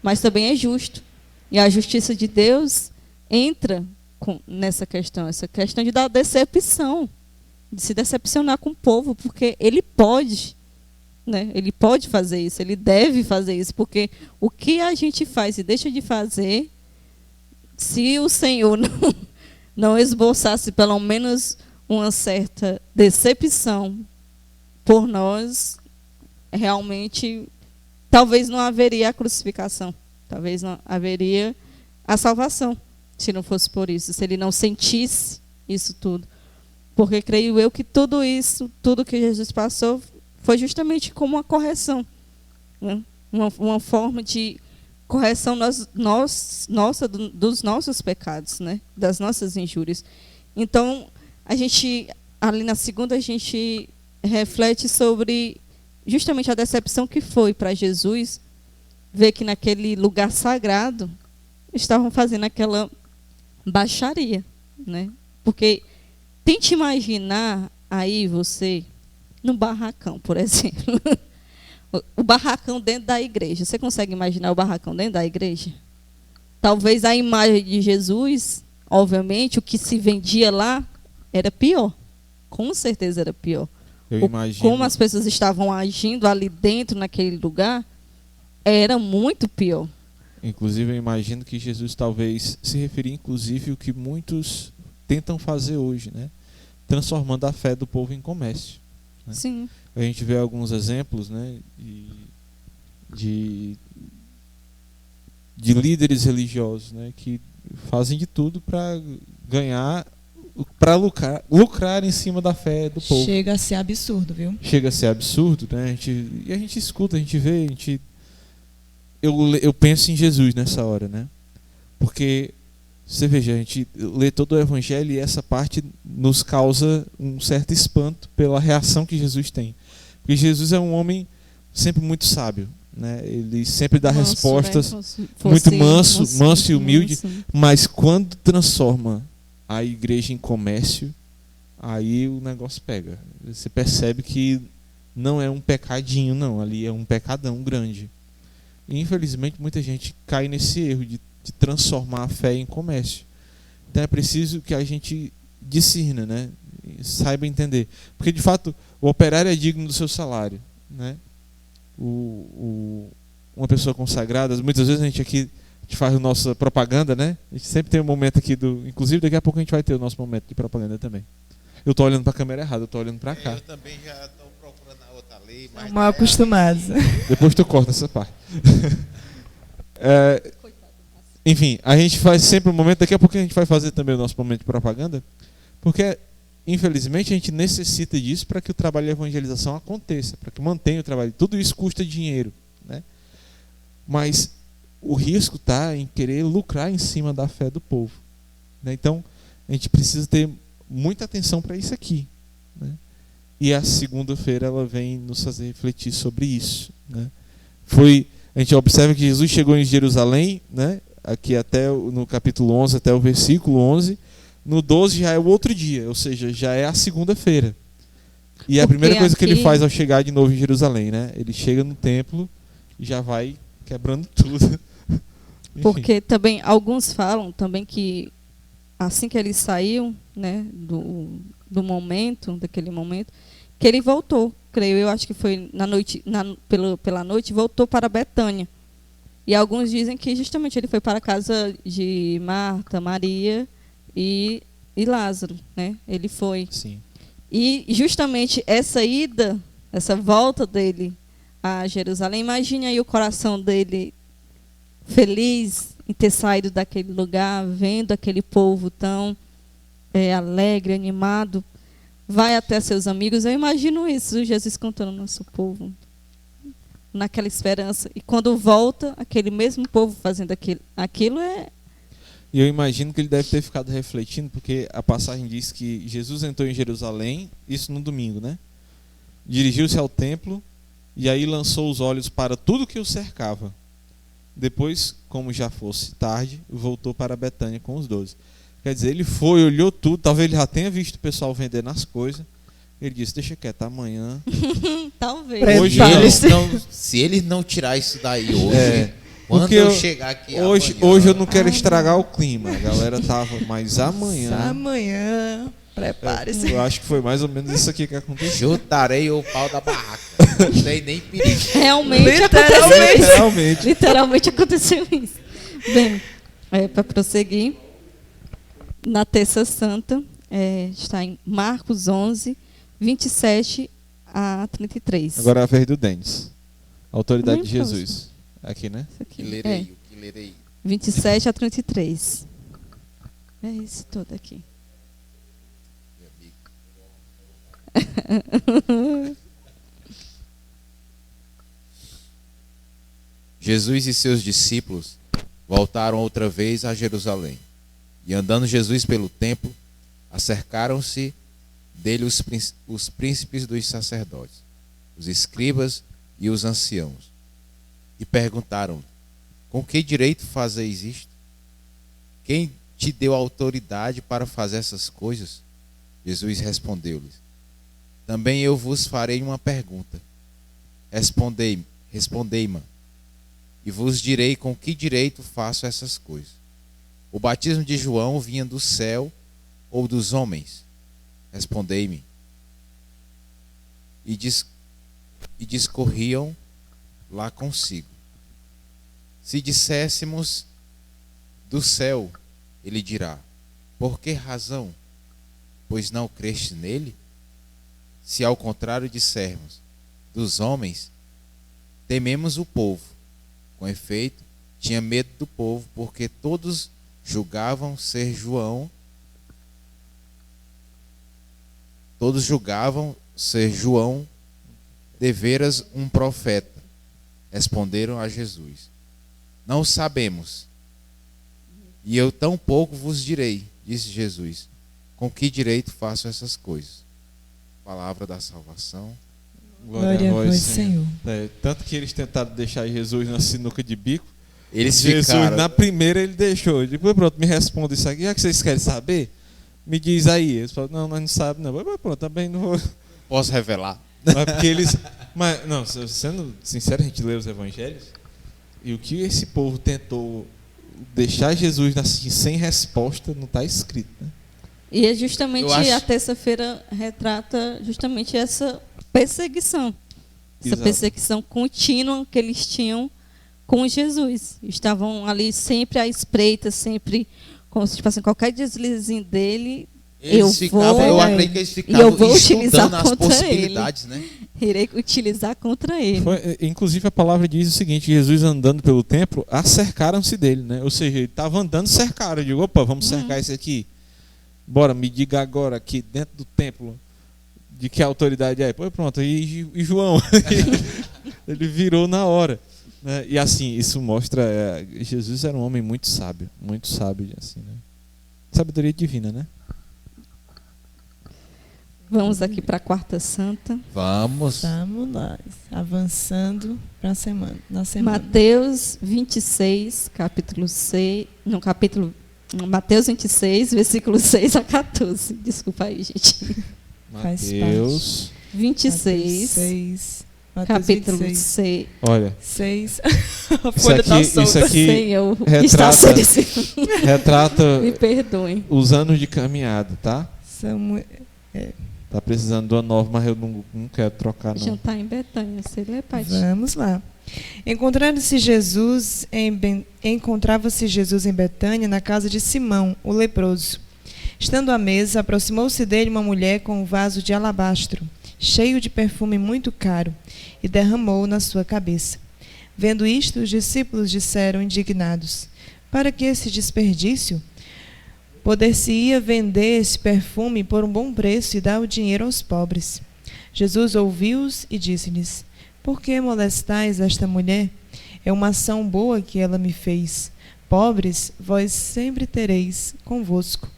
mas também é justo. E a justiça de Deus entra nessa questão, essa questão de dar decepção, de se decepcionar com o povo, porque Ele pode, né? Ele pode fazer isso, Ele deve fazer isso, porque o que a gente faz e deixa de fazer, se o Senhor não esboçasse pelo menos uma certa decepção por nós, realmente, talvez não haveria a crucificação, talvez não haveria a salvação, se não fosse por isso, se ele não sentisse isso tudo. Porque creio eu que tudo isso, tudo que Jesus passou, foi justamente como uma correção, né? Uma forma de correção dos nossos pecados, né? Das nossas injúrias. Então, ali na segunda, a gente reflete sobre justamente a decepção que foi para Jesus ver que naquele lugar sagrado estavam fazendo aquela baixaria, né? Porque tente imaginar aí você no barracão, por exemplo. O barracão dentro da igreja. Você consegue imaginar o barracão dentro da igreja? Talvez a imagem de Jesus, obviamente, o que se vendia lá era pior. Com certeza era pior. Eu imagino. Como as pessoas estavam agindo ali dentro, naquele lugar, era muito pior. Inclusive, eu imagino que Jesus talvez se referia, inclusive, ao que muitos tentam fazer hoje, né? Transformando a fé do povo em comércio. Né? Sim. A gente vê alguns exemplos, né, de líderes religiosos, né, que fazem de tudo para ganhar, para lucrar em cima da fé do povo. Chega a ser absurdo, viu? Chega a ser absurdo, né? A gente escuta, a gente vê, eu penso em Jesus nessa hora, né? Porque você veja, a gente lê todo o Evangelho e essa parte nos causa um certo espanto pela reação que Jesus tem. Porque Jesus é um homem sempre muito sábio, né? Ele sempre dá respostas, muito manso e humilde, mas quando transforma a igreja em comércio, aí o negócio pega. Você percebe que não é um pecadinho, não, ali é um pecadão grande. E infelizmente muita gente cai nesse erro de transformar a fé em comércio. Então é preciso que a gente discirna, né? Saiba entender. Porque de fato o operário é digno do seu salário, né? Uma pessoa consagrada, muitas vezes a gente faz a nossa propaganda, né? A gente sempre tem um momento aqui inclusive daqui a pouco a gente vai ter o nosso momento de propaganda também. Eu estou olhando para a câmera errada, eu estou olhando para cá. Eu também já estou procurando a outra ali, mas Mal acostumados. Depois tu corta essa parte. Enfim, a gente faz sempre um momento, daqui a pouco a gente vai fazer também o nosso momento de propaganda, porque infelizmente a gente necessita disso para que o trabalho de evangelização aconteça, para que mantenha o trabalho. Tudo isso custa dinheiro, né? Mas o risco está em querer lucrar em cima da fé do povo, né? Então a gente precisa ter muita atenção para isso aqui, né? E a segunda-feira ela vem nos fazer refletir sobre isso, né? A gente observa que Jesus chegou em Jerusalém, né? Aqui até no capítulo 11, até o versículo 11. No 12 já é o outro dia, ou seja, já é a segunda-feira. E a primeira coisa que ele faz ao chegar de novo em Jerusalém, né? Ele chega no templo e já vai quebrando tudo. Porque também alguns falam também que assim que ele saiu, né, daquele momento, que ele voltou, creio eu, acho que foi pela noite, voltou para Betânia. E alguns dizem que justamente ele foi para a casa de Marta, Maria e Lázaro, né? Ele foi. Sim. E justamente essa ida, essa volta dele a Jerusalém, imagine aí o coração dele feliz em ter saído daquele lugar, vendo aquele povo tão alegre, animado, vai até seus amigos. Eu imagino isso, Jesus contando ao nosso povo, naquela esperança. E quando volta, aquele mesmo povo fazendo aquilo é... E eu imagino que ele deve ter ficado refletindo, porque a passagem diz que Jesus entrou em Jerusalém, isso no domingo, né? Dirigiu-se ao templo e aí lançou os olhos para tudo que o cercava. Depois, como já fosse tarde, voltou para Betânia com os 12. Quer dizer, ele foi, olhou tudo, talvez ele já tenha visto o pessoal vendendo as coisas. Ele disse, deixa quieto, amanhã... Talvez. Hoje se ele não tirar isso daí hoje, quando eu chegar aqui hoje eu não quero estragar o clima. A galera tava, mas amanhã, prepare-se. Eu acho que foi mais ou menos isso aqui que aconteceu. Chutarei o pau da barraca. Não tem nem perigo. Literalmente aconteceu isso. Bem, para prosseguir, na Terça Santa, está em Marcos 11, 27 a 33. Agora a vez do Denis. Autoridade de Jesus. Aqui, né? Que lerei. 27 a 33. É esse todo aqui. Jesus e seus discípulos voltaram outra vez a Jerusalém. E andando Jesus pelo templo, acercaram-se dele os príncipes dos sacerdotes, os escribas e os anciãos, e perguntaram: com que direito fazeis isto? Quem te deu autoridade para fazer essas coisas? Jesus respondeu-lhes: também eu vos farei uma pergunta. Respondei-me, e vos direi com que direito faço essas coisas. O batismo de João vinha do céu ou dos homens? Respondei-me. E discorriam lá consigo. Se disséssemos do céu, ele dirá: por que razão? Pois não creste nele? Se ao contrário dissermos dos homens, tememos o povo. Com efeito, tinha medo do povo, porque todos julgavam ser João deveras um profeta. Responderam a Jesus: não sabemos. E eu tampouco vos direi, disse Jesus, com que direito faço essas coisas. Palavra da salvação. Glória a vós, Senhor. Tanto que eles tentaram deixar Jesus na sinuca de bico. Jesus, na primeira, ele deixou. Depois, pronto, me responde isso aqui. Já que vocês querem saber, me diz aí. Eles falaram, não, nós não sabemos, não. Mas pronto, também não vou. Posso revelar? Mas porque eles. Mas, não, sendo sincero, a gente lê os evangelhos. E o que esse povo tentou deixar Jesus assim, sem resposta não está escrito, né? E é justamente Eu acho- a terça-feira retrata justamente essa perseguição. Essa Exato. perseguição contínua que eles tinham com Jesus. Estavam ali sempre à espreita, sempre como se, tipo assim, qualquer deslizinho dele, Eles ficavam, eu acredito que eles eu ficavam vou utilizar estudando as contra possibilidades, né? irei utilizar contra ele. Inclusive a palavra diz o seguinte: Jesus andando pelo templo, acercaram-se dele, né? Ou seja, ele estava andando, cercaram. Eu digo, opa, vamos cercar esse aqui. Bora, me diga agora aqui dentro do templo de que autoridade é. Pô, pronto, e João? Ele virou na hora, né? E assim, isso mostra, Jesus era um homem muito sábio, assim, né? Sabedoria divina, né? Vamos aqui para a quarta santa. Vamos. Vamos lá, avançando para a semana. Na semana. Mateus 26, Mateus 26, versículo 6 a 14. Desculpa aí, gente. Faz Mateus. 26, Mateus capítulo 26. 6. Olha, 6. A isso folha tá aqui, solta. isso aqui Senhor, retrata, está sendo esse... retrata Me perdoem. os anos de caminhada, tá? Tá Tá precisando de uma nova, mas eu não quero trocar, não. Jantar em Betânia, você lê, pai? Vamos lá. Encontrava-se Jesus em Betânia, na casa de Simão, o leproso. Estando à mesa, aproximou-se dele uma mulher com um vaso de alabastro, cheio de perfume muito caro, e derramou na sua cabeça. Vendo isto, os discípulos disseram indignados: para que esse desperdício? Poder-se-ia vender esse perfume por um bom preço e dar o dinheiro aos pobres. Jesus ouviu-os e disse-lhes: por que molestais esta mulher? É uma ação boa que ela me fez. Pobres vós sempre tereis convosco.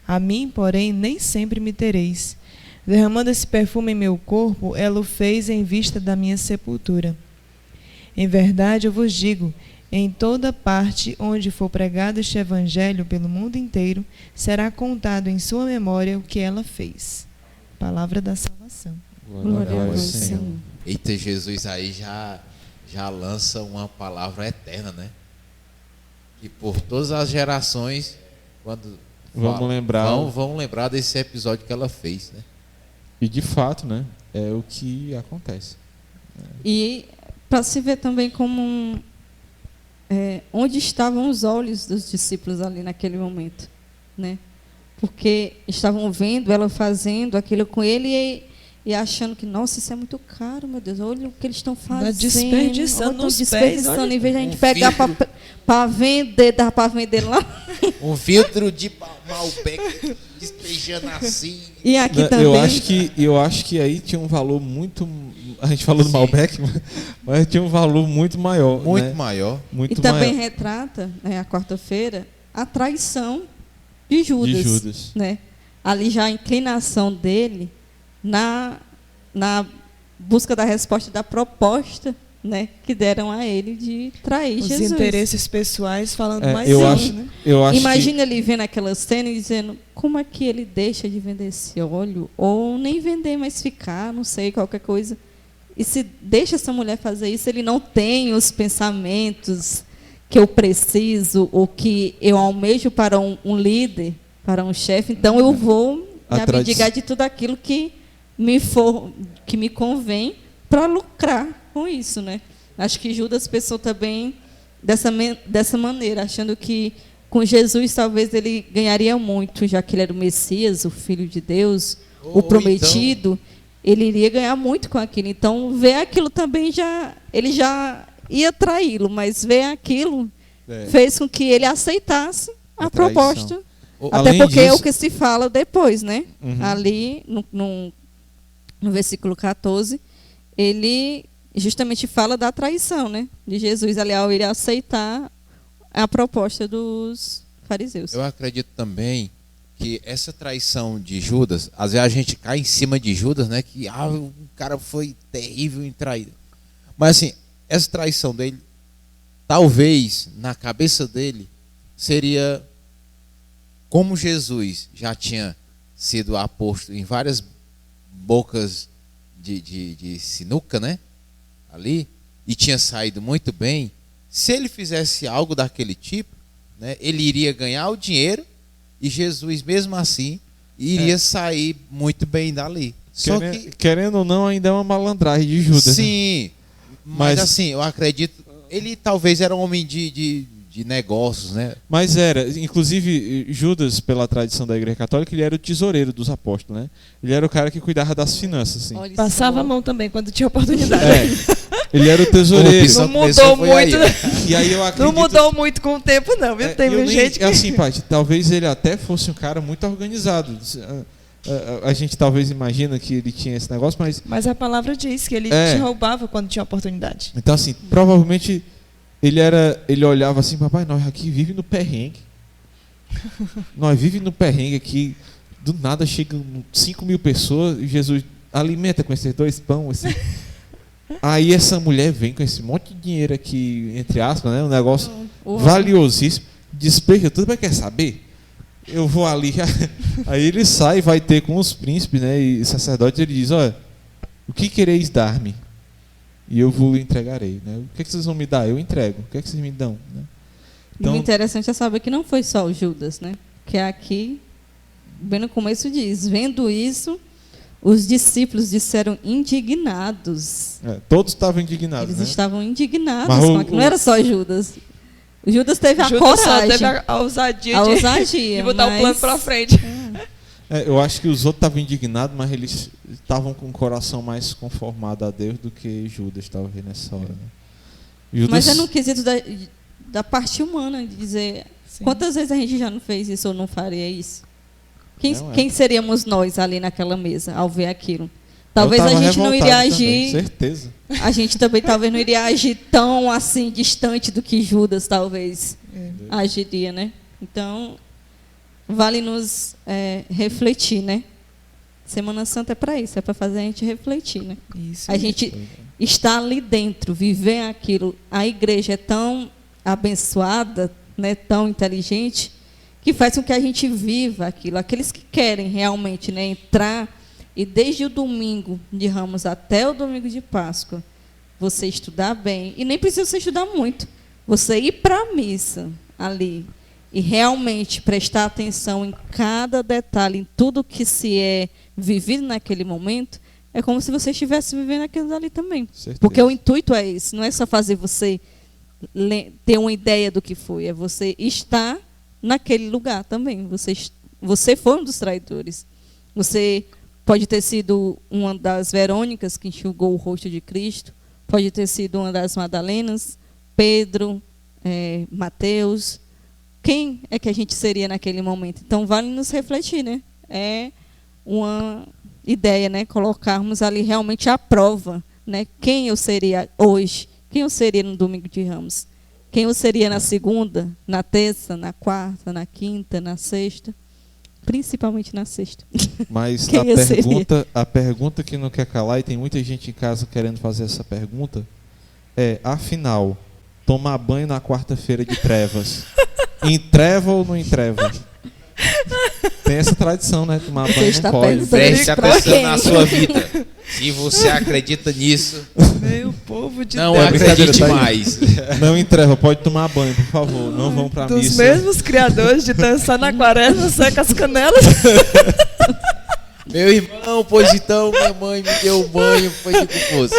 A mim, porém, nem sempre me tereis. Derramando esse perfume em meu corpo, ela o fez em vista da minha sepultura. Em verdade, eu vos digo, em toda parte onde for pregado este evangelho pelo mundo inteiro, será contado em sua memória o que ela fez. Palavra da salvação. Glória a vós, Senhor. Eita, Jesus aí já lança uma palavra eterna, né? E por todas as gerações, quando Vamos lembrar. vão lembrar desse episódio que ela fez, né? E de fato, né? É o que acontece. E para se ver também como onde estavam os olhos dos discípulos ali naquele momento, né? Porque estavam vendo ela fazendo aquilo com ele e achando que, nossa, isso é muito caro, meu Deus, olha o que eles estão fazendo. Desperdiçando nos desperdiçando, pés, em vez de a gente Um pegar filtro. para vender, dá para vender lá. Um filtro de Malbec despejando assim. E aqui também. Eu acho que aí tinha um valor muito. A gente falou do Malbec, mas tinha um valor muito maior. Muito né? maior. Muito E também maior. retrata, né, a quarta-feira, a traição de Judas. De Judas. Né? Ali já a inclinação dele na busca da resposta da proposta, né, que deram a ele de trair Os Jesus. interesses pessoais falando mais eu alto, acho, né? eu acho Imagina ele vendo aquela cena e dizendo, como é que ele deixa de vender esse óleo? Ou nem vender, mas ficar, não sei, qualquer coisa. E se deixa essa mulher fazer isso, ele não tem os pensamentos que eu preciso ou que eu almejo para um líder, para um chefe. Então eu vou me abdicar de tudo aquilo que me convém para lucrar com isso, né? Acho que Judas pensou também dessa maneira, achando que com Jesus talvez ele ganharia muito, já que ele era o Messias, o Filho de Deus, o prometido. Ele iria ganhar muito com aquilo. Então, ver aquilo também ele já ia traí-lo, mas ver aquilo fez com que ele aceitasse a proposta. Até porque é o que se fala depois, né? Uhum. Ali, no versículo 14, ele justamente fala da traição, né? De Jesus ali ao ele aceitar a proposta dos fariseus. Eu acredito também que essa traição de Judas, às vezes a gente cai em cima de Judas, né? Que o cara foi terrível em traído. Mas assim, essa traição dele, talvez na cabeça dele, seria como Jesus já tinha sido aposto em várias bocas de sinuca, né? Ali, e tinha saído muito bem. se ele fizesse algo daquele tipo, né, ele iria ganhar o dinheiro e Jesus, mesmo assim, iria sair muito bem dali. Só que, querendo ou não, ainda é uma malandragem de Judas. Né? sim, mas assim, eu acredito, ele talvez era um homem de negócios, né? Mas era, inclusive, Judas, pela tradição da Igreja Católica, ele era o tesoureiro dos apóstolos, né? Ele era o cara que cuidava das finanças, assim. Olha Passava só. a mão também quando tinha oportunidade. Ele era o tesoureiro. Corrupção Não começou, mudou foi aí, muito. né? E aí eu acredito... Não mudou muito com o tempo, não, viu? Teve gente que... Assim, Paty, talvez ele até fosse um cara muito organizado. A gente talvez imagina que ele tinha esse negócio, mas... Mas a palavra diz que ele te roubava quando tinha oportunidade. Então, assim, provavelmente ele olhava assim, papai, nós aqui vive no perrengue. Nós vive no perrengue aqui, do nada chegam 5.000 pessoas e Jesus alimenta com esses 2 pães. Assim. Aí essa mulher vem com esse monte de dinheiro aqui, entre aspas, né? Um negócio valiosíssimo, despeja tudo, mas quer saber? Eu vou ali. Aí ele sai, vai ter com os príncipes, né? E sacerdotes, ele diz, olha, o que quereis dar-me? E eu vos entregarei, né? O que vocês vão me dar? Eu entrego. O que vocês me dão? Né? Então, e o interessante é saber que não foi só o Judas, né? Que aqui, bem no começo diz, vendo isso, os discípulos disseram indignados. Todos estavam indignados, Eles né? estavam indignados, Mas não era só Judas. O Judas teve a Judas coragem. só teve a ousadia, de botar o plano para frente. Eu acho que os outros estavam indignados, mas eles estavam com o coração mais conformado a Deus do que Judas estava nessa hora. Né? Judas... Mas é no quesito da parte humana, de dizer, Sim. quantas vezes a gente já não fez isso ou não faria isso? Quem seríamos nós ali naquela mesa ao ver aquilo? Talvez a gente não iria agir. Também, certeza. A gente também talvez não iria agir tão assim distante do que Judas talvez agiria, né? Então vale nos refletir, né? Semana Santa é para isso, é para fazer a gente refletir, né? Isso. A gente está ali dentro, viver aquilo. A igreja é tão abençoada, né? Tão inteligente, que faz com que a gente viva aquilo. Aqueles que querem realmente, né, entrar. E desde o domingo de Ramos até o domingo de Páscoa, você estudar bem, e nem precisa você estudar muito, você ir para a missa ali e realmente prestar atenção em cada detalhe, em tudo que se é vivido naquele momento, é como se você estivesse vivendo aquilo ali também. Certeza. Porque o intuito é esse, não é só fazer você ter uma ideia do que foi, é você estar naquele lugar também. Você foi um dos traidores. Você pode ter sido uma das Verônicas que enxugou o rosto de Cristo, pode ter sido uma das Madalenas, Pedro, Mateus. Quem é que a gente seria naquele momento? Então, vale nos refletir, né? É uma ideia, né? Colocarmos ali realmente à prova, né? Quem eu seria hoje? Quem eu seria no domingo de Ramos? Quem eu seria na segunda, na terça, na quarta, na quinta, na sexta? Principalmente na sexta. Mas a pergunta que não quer calar, e tem muita gente em casa querendo fazer essa pergunta, afinal, tomar banho na quarta-feira de trevas, entreva ou não entreva? Tem essa tradição, né? Tomar banho não pode. Preste atenção na sua vida. Se você acredita nisso, meu povo de não Deus. acredite mais. Não entreva, pode tomar banho, por favor. Não vão pra Dos missa. mesmos criadores de dançar na quaresma, seca as canelas. Meu irmão, pois então, minha mãe me deu banho, foi tipo moça.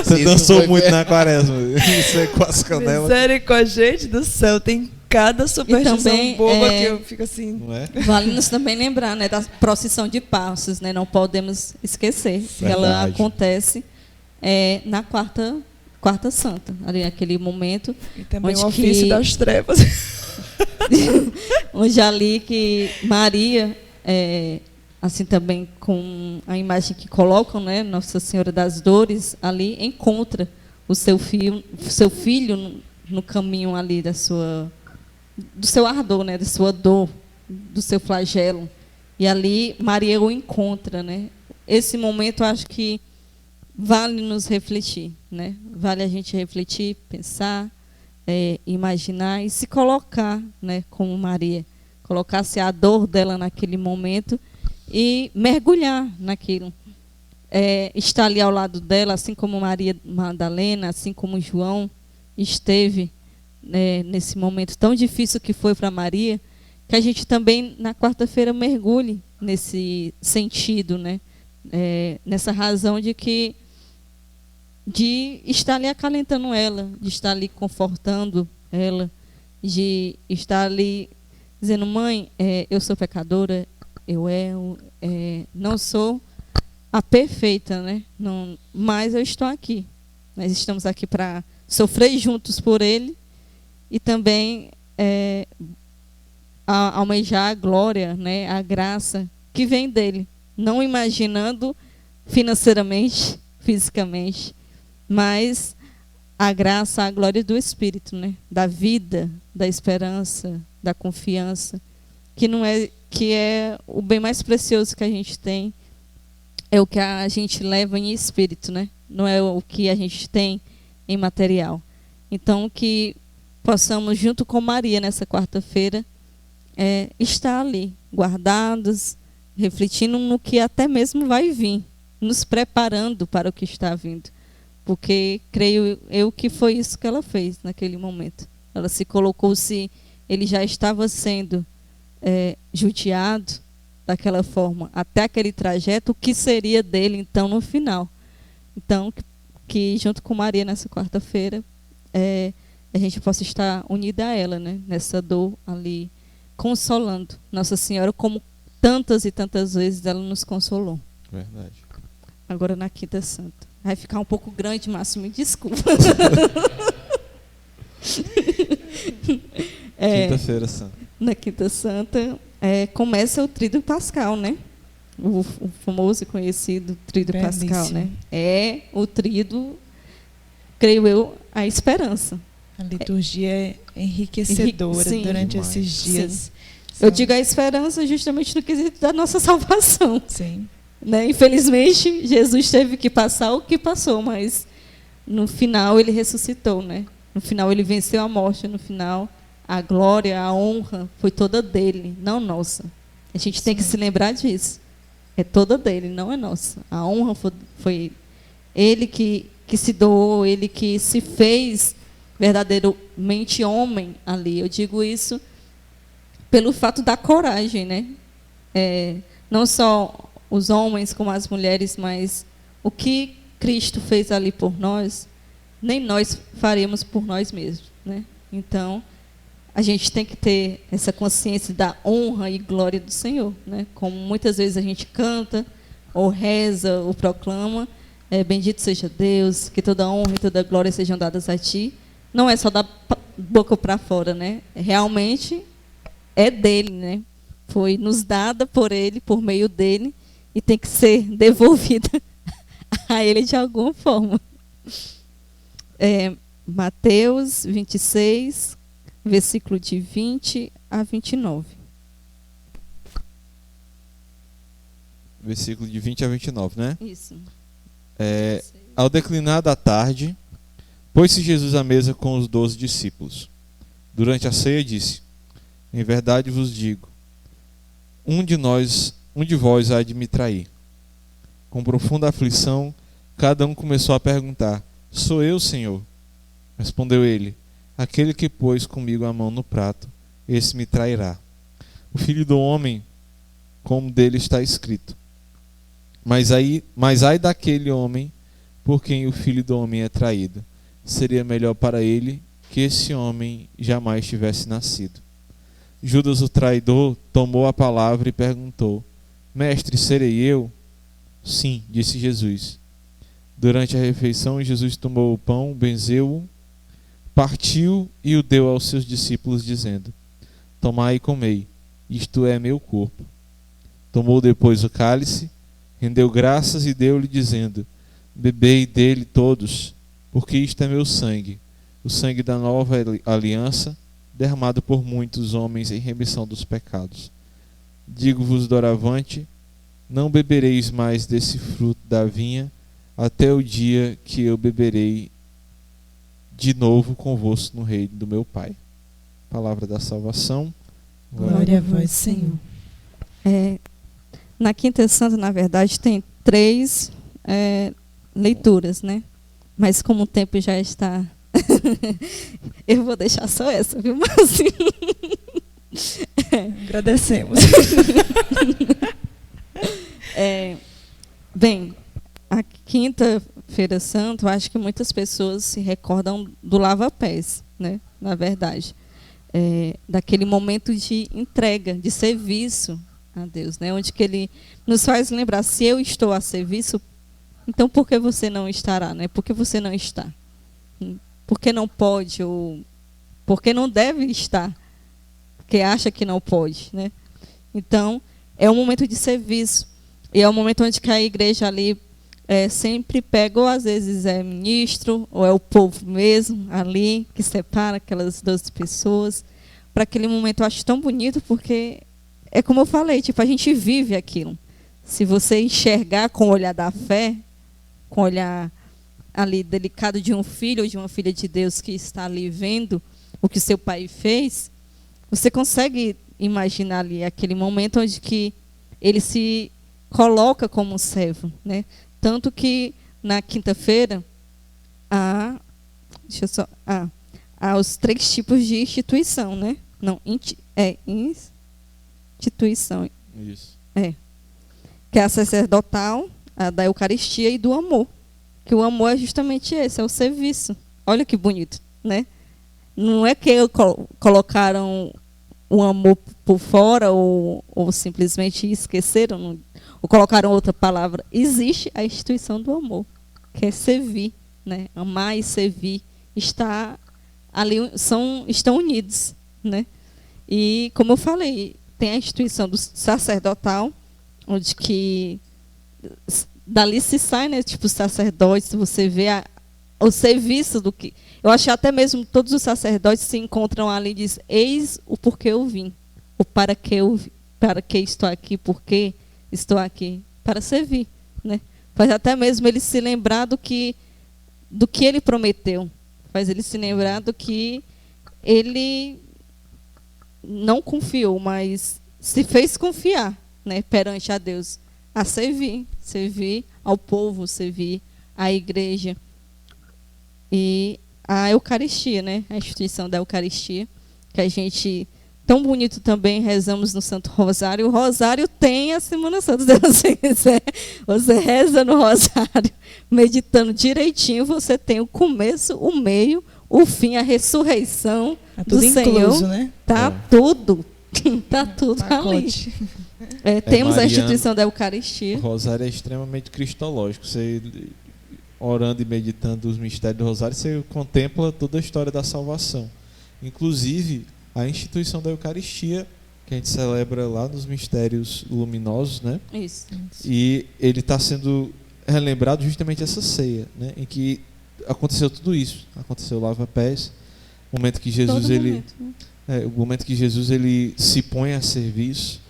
Você dançou muito na quaresma. Secou as canelas. Misericórdia, gente do céu, tem cada superstição também, boba que eu fico assim. Não é? Vale-nos também lembrar, né, da procissão de Passos, né? Não podemos esquecer que ela acontece na quarta santa, ali naquele momento. E também o ofício das trevas. Onde ali que Maria, assim também com a imagem que colocam, né, Nossa Senhora das Dores, ali encontra o seu filho no caminho ali do seu ardor, né, da sua dor, do seu flagelo. E ali Maria o encontra, né? Esse momento eu acho que vale nos refletir, né? Vale a gente refletir, pensar, imaginar e se colocar, né, como Maria, colocar-se a dor dela naquele momento e mergulhar naquilo. Estar ali ao lado dela, assim como Maria Madalena, assim como João, esteve, né, nesse momento tão difícil que foi para Maria, que a gente também na quarta-feira mergulhe nesse sentido, né? Nessa razão de estar ali acalentando ela, de estar ali confortando ela, de estar ali dizendo: mãe, eu sou pecadora, não sou a perfeita, né? Não, mas eu estou aqui. Nós estamos aqui para sofrer juntos por ele e também almejar a glória, né? A graça que vem dele, não imaginando financeiramente, fisicamente, mas a graça, a glória do Espírito, né? Da vida, da esperança, da confiança, que é o bem mais precioso que a gente tem, é o que a gente leva em espírito, né? Não é o que a gente tem em material. Então, que possamos, junto com Maria, nessa quarta-feira, estar ali, guardados, refletindo no que até mesmo vai vir, nos preparando para o que está vindo. Porque creio eu que foi isso que ela fez naquele momento. Ela se colocou, se ele já estava sendo judiado daquela forma, até aquele trajeto, o que seria dele, então, no final. Então, que junto com Maria, nessa quarta-feira, a gente possa estar unida a ela, né? Nessa dor ali, consolando Nossa Senhora, como tantas e tantas vezes ela nos consolou. Verdade. Agora na Quinta Santa. Vai ficar um pouco grande, Márcio, me desculpa. Quinta-feira Santa. Na Quinta Santa começa o Tríduo Pascal, né? O famoso e conhecido Tríduo Pascal, né? É o tríduo, creio eu, a esperança. A liturgia é enriquecedora sim, durante demais. esses dias. Sim. Eu digo a esperança justamente no quesito da nossa salvação. Sim. Né? Infelizmente, Jesus teve que passar o que passou, mas no final ele ressuscitou, né? No final ele venceu a morte, no final a glória, a honra foi toda dele, não nossa. A gente tem que se lembrar disso. É toda dele, não é nossa. A honra foi ele que se doou, ele que se fez verdadeiramente homem ali. Eu digo isso pelo fato da coragem, né? Não só os homens como as mulheres, mas o que Cristo fez ali por nós, nem nós faríamos por nós mesmos, né? Então, a gente tem que ter essa consciência da honra e glória do Senhor, né? Como muitas vezes a gente canta, ou reza, ou proclama, bendito seja Deus, que toda honra e toda glória sejam dadas a Ti. Não é só da boca para fora, né? Realmente é dele, né? Foi nos dada por ele, por meio dele, e tem que ser devolvida a ele de alguma forma. Mateus 26, versículo de 20 a 29. Versículo de 20 a 29, né? Isso. Ao declinar da tarde, pôs-se Jesus à mesa com os 12 discípulos. Durante a ceia disse: em verdade vos digo, um de vós há de me trair. Com profunda aflição, cada um começou a perguntar: sou eu, Senhor? Respondeu ele: aquele que pôs comigo a mão no prato, esse me trairá. O Filho do Homem, como dele está escrito. Mas ai daquele homem por quem o Filho do Homem é traído. Seria melhor para ele que esse homem jamais tivesse nascido. Judas, o traidor, tomou a palavra e perguntou: mestre, serei eu? Sim, disse Jesus. Durante a refeição, Jesus tomou o pão, benzeu-o, partiu e o deu aos seus discípulos, dizendo: tomai e comei, isto é meu corpo. Tomou depois o cálice, rendeu graças e deu-lhe, dizendo: bebei dele todos, porque isto é meu sangue, o sangue da nova aliança, derramado por muitos homens em remissão dos pecados. Digo-vos doravante, não bebereis mais desse fruto da vinha, até o dia que eu beberei de novo convosco no reino do meu Pai. Palavra da salvação. Glória a vós, Senhor. Na Quinta Santa, na verdade, tem 3 leituras, né? Mas como o tempo já está Eu vou deixar só essa, viu, Márcio? Agradecemos. Bem, a Quinta-feira Santa, eu acho que muitas pessoas se recordam do lava-pés, né? Na verdade. Daquele momento de entrega, de serviço a Deus, né? Onde que Ele nos faz lembrar, se eu estou a serviço, então por que você não estará, né? Por que você não está? Por que não pode ou por que não deve estar? Porque acha que não pode, né? Então, é um momento de serviço. E é um momento onde que a igreja ali sempre pega, ou às vezes é ministro, ou é o povo mesmo ali, que separa aquelas 12 pessoas. Para aquele momento eu acho tão bonito, porque é como eu falei, tipo, a gente vive aquilo. Se você enxergar com o olhar da fé, com o olhar ali delicado de um filho ou de uma filha de Deus que está ali vendo o que seu pai fez, você consegue imaginar ali aquele momento onde que ele se coloca como um servo, né? Tanto que na quinta-feira há os 3 tipos de instituição, né? Não, instituição. Isso. Que é a sacerdotal, a da Eucaristia e do amor. Que o amor é justamente esse, é o serviço. Olha que bonito, né? Não é que colocaram o amor por fora ou simplesmente esqueceram, ou colocaram outra palavra. Existe a instituição do amor, que é servir, né? Amar e servir. Estão unidos, né? E, como eu falei, tem a instituição do sacerdotal, onde que dali se sai, né? Tipo, sacerdotes, você vê o serviço do que... Eu acho que até mesmo todos os sacerdotes se encontram ali e dizem, eis o porquê eu vim, o para que estou aqui, por que estou aqui, para servir, né? Faz até mesmo ele se lembrar do que ele prometeu, faz ele se lembrar do que ele não confiou, mas se fez confiar, né, perante a Deus, a servir ao povo, servir à igreja. E a Eucaristia, né? A instituição da Eucaristia, que a gente, tão bonito também, rezamos no Santo Rosário. O Rosário tem a Semana Santa, se você quiser. Você reza no Rosário, meditando direitinho, você tem o começo, o meio, o fim, a ressurreição do incluso, Senhor. né? Tudo. Está tudo ali. Temos a instituição da Eucaristia. O Rosário é extremamente cristológico. Você... orando e meditando os mistérios do Rosário, você contempla toda a história da salvação. Inclusive, a instituição da Eucaristia, que a gente celebra lá nos mistérios luminosos, né? Isso. E ele está sendo relembrado justamente essa ceia, né? Em que aconteceu tudo isso. Aconteceu o lava-pés, o momento que Jesus o momento que Jesus ele se põe a serviço,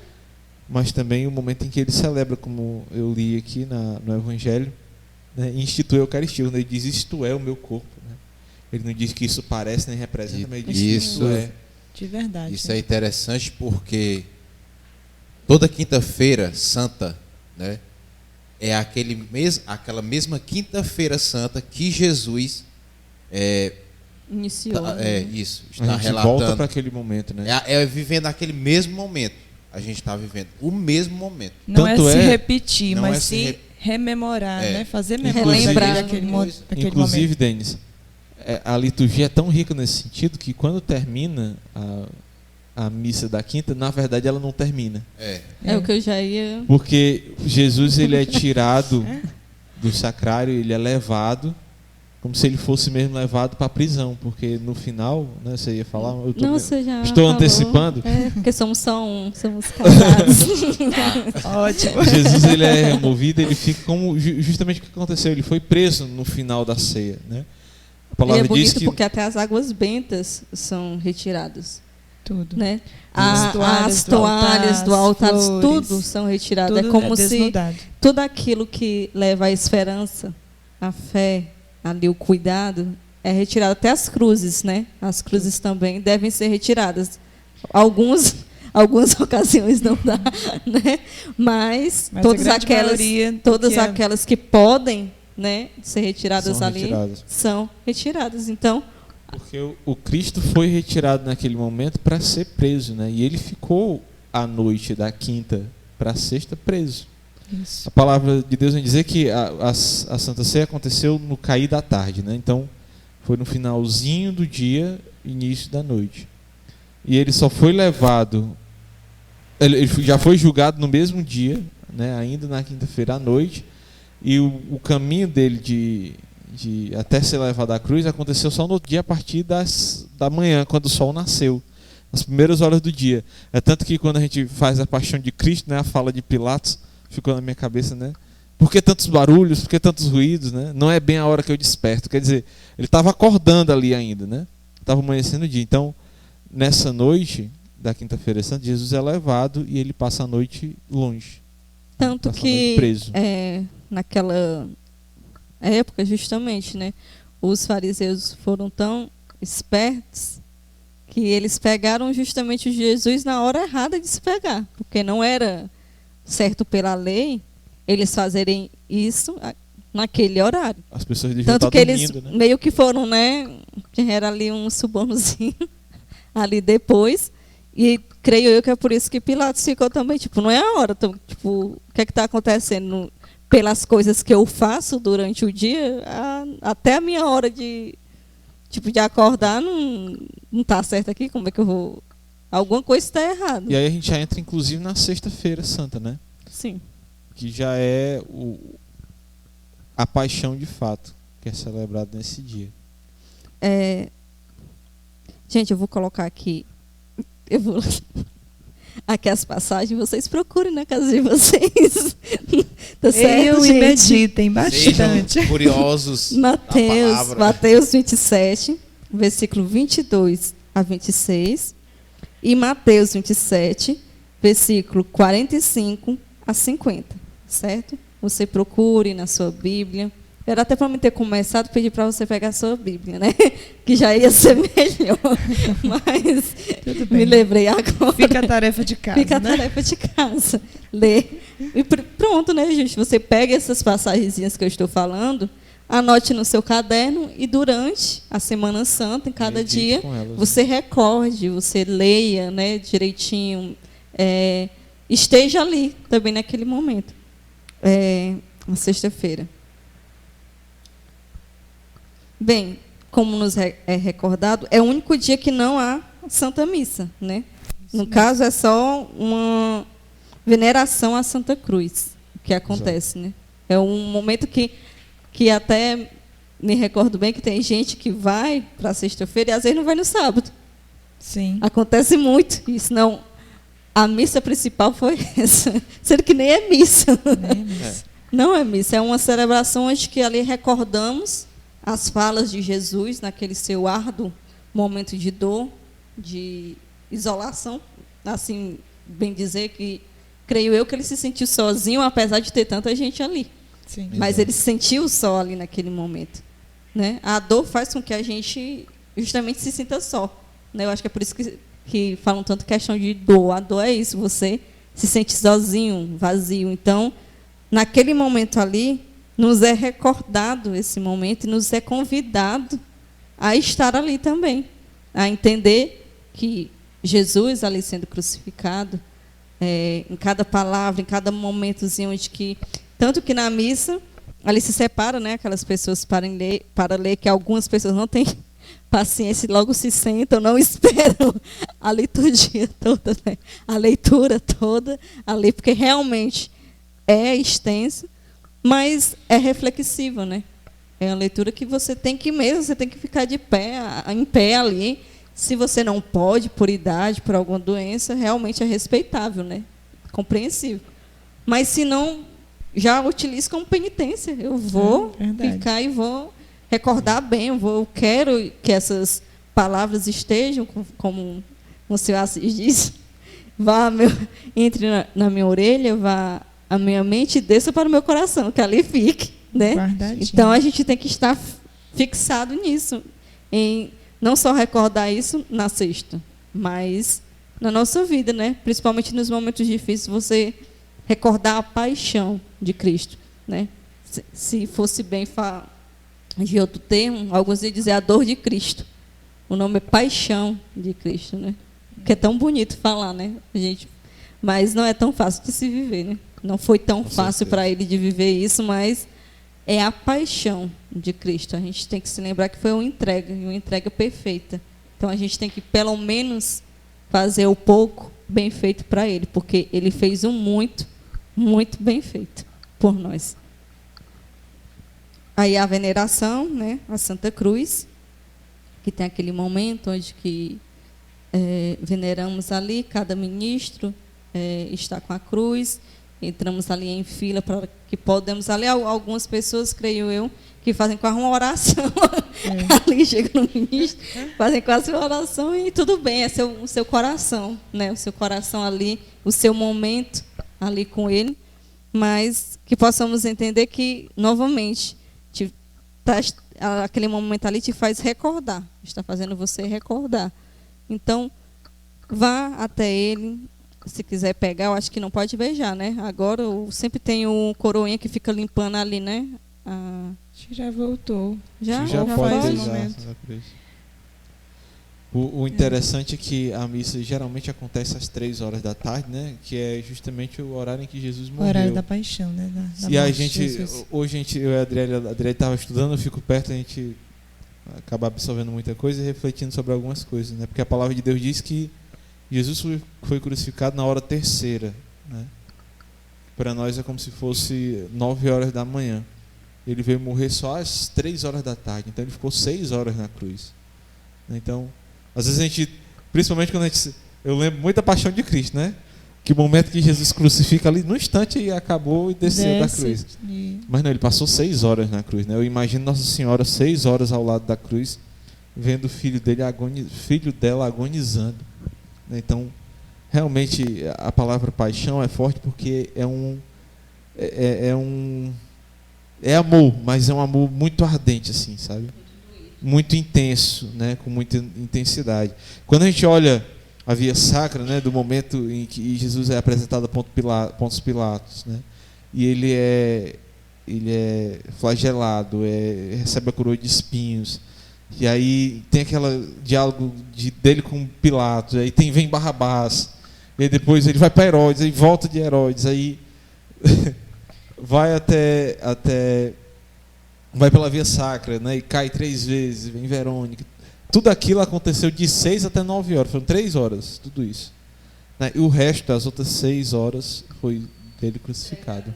mas também o momento em que ele celebra, como eu li aqui no Evangelho, né, institui a Eucaristia, quando ele diz isto é o meu corpo, né? Ele não diz que isso parece nem representa, mas ele diz que isso é de verdade. Isso é interessante porque toda quinta-feira santa, né, é aquela mesma quinta-feira santa que Jesus iniciou. Isso, a está gente relatando. volta para aquele momento, né? Vivendo aquele mesmo momento. A gente está vivendo o mesmo momento. Não Tanto é se repetir, não mas é se rememorar, né? Fazer Relembrar memória daquele momento. Inclusive, Denis, a liturgia é tão rica nesse sentido que quando termina a missa da quinta, na verdade ela não termina. É o que eu já ia... Porque Jesus ele é tirado do sacrário, ele é levado como se ele fosse mesmo levado para a prisão, porque no final, né, você ia falar, você já estou falou. antecipando. Porque somos casados. Ótimo. Jesus ele é removido, ele fica como justamente o que aconteceu, ele foi preso no final da ceia, né? A palavra E é bonito diz que porque até as águas bentas são retiradas, Tudo. né? As As toalhas do altar, tudo são retiradas. Tudo é como se desnudado. tudo aquilo que leva à esperança, à fé, ali o cuidado, é retirado. Até as cruzes, né? As cruzes também devem ser retiradas. Algumas ocasiões não dá, né? Mas todas aquelas que podem, né, ser retiradas são ali retiradas. são retiradas. Então, Porque o Cristo foi retirado naquele momento para ser preso, né? E ele ficou a noite da quinta para a sexta preso. Isso. A palavra de Deus vem dizer que a Santa Ceia aconteceu no cair da tarde, né? Então foi no finalzinho do dia, início da noite. E ele só foi levado, ele já foi julgado no mesmo dia, né? Ainda na quinta-feira à noite. E o caminho dele de até ser levado à cruz aconteceu só no dia a partir da manhã, quando o sol nasceu, nas primeiras horas do dia. É tanto que quando a gente faz a paixão de Cristo, né, a fala de Pilatos ficou na minha cabeça, né? Por que tantos barulhos, por que tantos ruídos, né? Não é bem a hora que eu desperto. Quer dizer, ele estava acordando ali ainda, né? Estava amanhecendo o dia. Então, nessa noite da quinta-feira santa, Jesus é levado e ele passa a noite longe. Tanto Passa a noite que preso. naquela época, justamente, né, os fariseus foram tão espertos que eles pegaram justamente Jesus na hora errada de se pegar, porque não era certo pela lei eles fazerem isso naquele horário. As pessoas deviam Tanto estar que eles dormindo, né? meio que foram, né, era ali um subornozinho ali depois, e creio eu que é por isso que Pilatos ficou também, tipo, não é a hora, tipo, o que é que está acontecendo? Pelas coisas que eu faço durante o dia, até a minha hora de acordar não está certo aqui, como é que eu vou... Alguma coisa está errada. E aí a gente já entra, inclusive, na sexta-feira santa, né? Sim. Que já é a paixão de fato, que é celebrado nesse dia. Gente, eu vou colocar aqui... Aqui as passagens, vocês procurem na casa de vocês. Tá certo, Eu gente? e meditem bastante. Sejam curiosos da palavra. Mateus 27, versículo 22 a 26. E Mateus 27, versículo 45 a 50. Certo? Você procure na sua Bíblia. Era até para me ter começado, pedir para você pegar a sua Bíblia, né? Que já ia ser melhor. Mas me lembrei agora. Fica a tarefa de casa. Fica a tarefa de casa. Ler. E pronto, né, gente? Você pega essas passagenzinhas que eu estou falando, anote no seu caderno e durante a Semana Santa, em cada Medite dia, com elas, você recorde, você leia, né, direitinho. Esteja ali também naquele momento. Na sexta-feira. Bem, como nos é recordado, é o único dia que não há Santa Missa, né? No caso, é só uma veneração à Santa Cruz que acontece, né? É um momento que até me recordo bem que tem gente que vai para a sexta-feira e às vezes não vai no sábado. Sim. Acontece muito isso. Não, a missa principal foi essa, sendo que nem é missa. Nem é missa. Não é missa, é uma celebração onde que ali recordamos as falas de Jesus naquele seu árduo momento de dor, de isolação, assim, bem dizer que, creio eu, que ele se sentiu sozinho, apesar de ter tanta gente ali. Sim. Mas ele se sentiu só ali naquele momento, né? A dor faz com que a gente justamente se sinta só, né? Eu acho que é por isso que falam tanto questão de dor. A dor é isso, você se sente sozinho, vazio. Então, naquele momento ali, nos é recordado esse momento e nos é convidado a estar ali também, a entender que Jesus ali sendo crucificado, em cada palavra, em cada momentozinho onde que, tanto que na missa, ali se separa, né, aquelas pessoas para ler, que algumas pessoas não têm paciência e logo se sentam, não esperam a liturgia toda, né, a leitura toda ali, porque realmente é extenso, mas é reflexiva, né? É uma leitura que você tem que mesmo, você tem que ficar de pé, em pé ali. Se você não pode, por idade, por alguma doença, realmente é respeitável, né? Compreensível. Mas se não, já utilizo como penitência. Eu vou ficar e vou recordar bem, eu quero que essas palavras estejam, como o senhor Assis diz, entre na minha orelha, vá a minha mente e desça para o meu coração, que ali fique, né? Então a gente tem que estar fixado nisso, em não só recordar isso na sexta, mas na nossa vida, né? Principalmente nos momentos difíceis, você recordar a paixão de Cristo, né? Se fosse bem de outro termo, alguns iam dizer a dor de Cristo, O nome é Paixão de Cristo, né? Que é tão bonito falar, né, gente? Mas não é tão fácil de se viver, né? Não foi tão fácil para ele de viver isso, mas é a paixão de Cristo. A gente tem que se lembrar que foi uma entrega perfeita. Então a gente tem que, pelo menos, fazer o pouco bem feito para ele, porque ele fez um muito, muito bem feito por nós. Aí a veneração, né, a Santa Cruz, que tem aquele momento onde que veneramos ali, cada ministro está com a cruz, entramos ali em fila para que podemos ali, algumas pessoas, creio eu, que fazem quase uma oração, ali chega no ministro, fazem quase uma oração e tudo bem, é o seu coração, né, o seu coração ali, o seu momento ali com ele, mas que possamos entender que, novamente, aquele momento ali te faz recordar, está fazendo você recordar. Então, vá até ele, se quiser pegar, eu acho que não pode beijar, né? Agora, sempre tem o coroinha que fica limpando ali, né? Acho que já voltou. Já Já pode faz beijar. momento. O interessante é que a missa geralmente acontece às 3 horas da tarde, né? Que é justamente o horário em que Jesus O morreu. horário da paixão, né? Da E a morte de gente, Jesus. hoje eu e a Adriele estava estudando, eu fico perto, a gente acaba absorvendo muita coisa e refletindo sobre algumas coisas, né? Porque a palavra de Deus diz que Jesus foi crucificado na hora terceira, né? Para nós é como se fosse 9 horas da manhã. Ele veio morrer só às 3 horas da tarde, então ele ficou 6 horas na cruz. Então, às vezes a gente, principalmente quando eu lembro muito da paixão de Cristo, né? Que o momento que Jesus crucifica ali, no instante ele acabou e desceu da cruz. Mas não, ele passou 6 horas na cruz, né? Eu imagino Nossa Senhora 6 horas ao lado da cruz, vendo o filho dela agonizando. Então, realmente, a palavra paixão é forte porque é amor, mas é um amor muito ardente, assim, sabe? Muito intenso, né? Com muita intensidade. Quando a gente olha a via sacra, né? Do momento em que Jesus é apresentado a Pôncio Pilatos, né? E ele é flagelado, recebe a coroa de espinhos. E aí tem aquele diálogo dele com Pilatos, aí vem Barrabás, e aí depois ele vai para Herodes, aí volta de Herodes, aí vai vai pela via sacra, né, e cai 3 vezes, vem Verônica. Tudo aquilo aconteceu de 6 até 9 horas, foram 3 horas, tudo isso. Né, e o resto das outras 6 horas foi dele crucificado,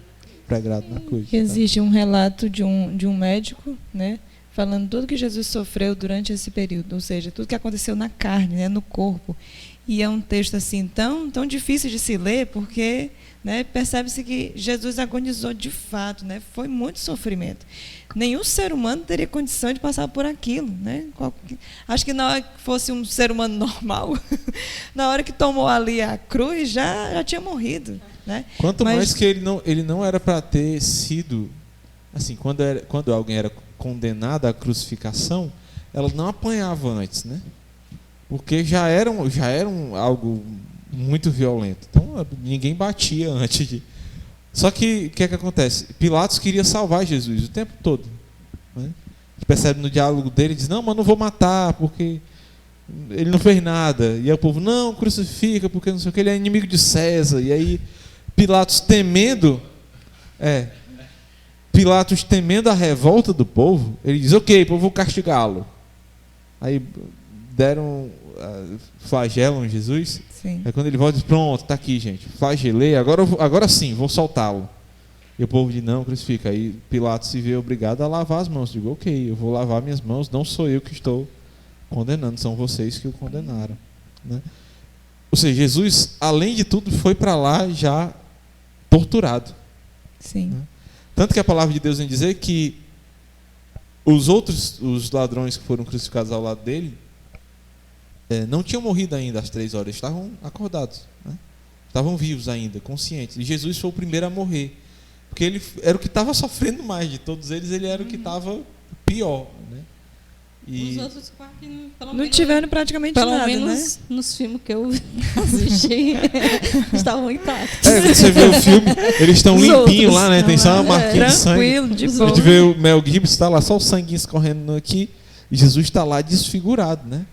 pregado na cruz. Existe um relato de um médico, né? Falando tudo que Jesus sofreu durante esse período, ou seja, tudo que aconteceu na carne, né, no corpo. E é um texto assim tão difícil de se ler, porque, né, percebe-se que Jesus agonizou de fato, né, foi muito sofrimento. Nenhum ser humano teria condição de passar por aquilo, né? Acho que na hora que fosse um ser humano normal, na hora que tomou ali a cruz, já tinha morrido, né? Quanto mais que ele não era para ter sido, assim, quando alguém era condenada à crucificação, ela não apanhava antes, né? Porque já era algo muito violento. Então ninguém batia antes de. Só que o que acontece? Pilatos queria salvar Jesus o tempo todo, né? A gente percebe no diálogo dele, ele diz: não, mas não vou matar porque ele não fez nada. E aí o povo: não, crucifica porque não sei o que, ele é inimigo de César. E aí Pilatos temendo a revolta do povo, ele diz: ok, povo, vou castigá-lo. Aí flagelam Jesus. Sim. Aí quando ele volta, diz: pronto, está aqui, gente, flagelei, agora sim, vou soltá-lo. E o povo diz: não, crucifica. Aí Pilatos se vê obrigado a lavar as mãos. Digo: ok, eu vou lavar minhas mãos, não sou eu que estou condenando, são vocês que o condenaram, né? Ou seja, Jesus, além de tudo, foi para lá já torturado. Sim. Né? Tanto que a palavra de Deus vem dizer que os ladrões que foram crucificados ao lado dele, não tinham morrido ainda às 3 horas, estavam acordados, né? Estavam vivos ainda, conscientes. E Jesus foi o primeiro a morrer, porque ele era o que estava sofrendo mais de todos eles, ele era o que estava pior, né? Os outros não tiveram praticamente pelo nada, menos, né? Nos filmes que eu assisti, estavam intactos. Você vê o filme, eles estão limpinhos lá, né? Tem só uma marquinha de sangue. Tranquilo, de A boa. gente vê o Mel Gibson, está lá só o sanguinho escorrendo aqui, e Jesus está lá desfigurado, né?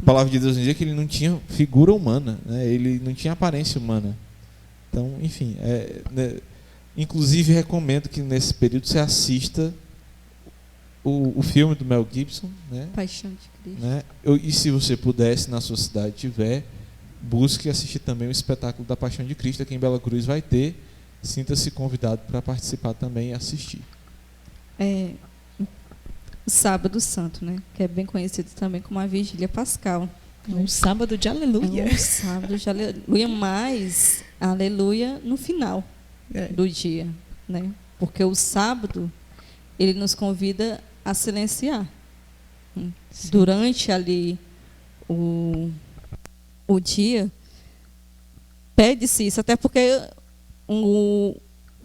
A palavra de Deus nos diz que ele não tinha figura humana, né? Ele não tinha aparência humana. Então, enfim, né? Inclusive recomendo que nesse período você assista o filme do Mel Gibson, né? Paixão de Cristo. Né? E se você pudesse, na sua cidade tiver, busque assistir também o espetáculo da Paixão de Cristo, aqui em Bela Cruz vai ter. Sinta-se convidado para participar também e assistir. O Sábado Santo, né? Que é bem conhecido também como a Vigília Pascal. Um sábado de aleluia. É um sábado de aleluia, mas aleluia no final do dia, né? Porque o sábado, ele nos convida a silenciar. Sim. Durante ali o dia, pede-se isso, até porque o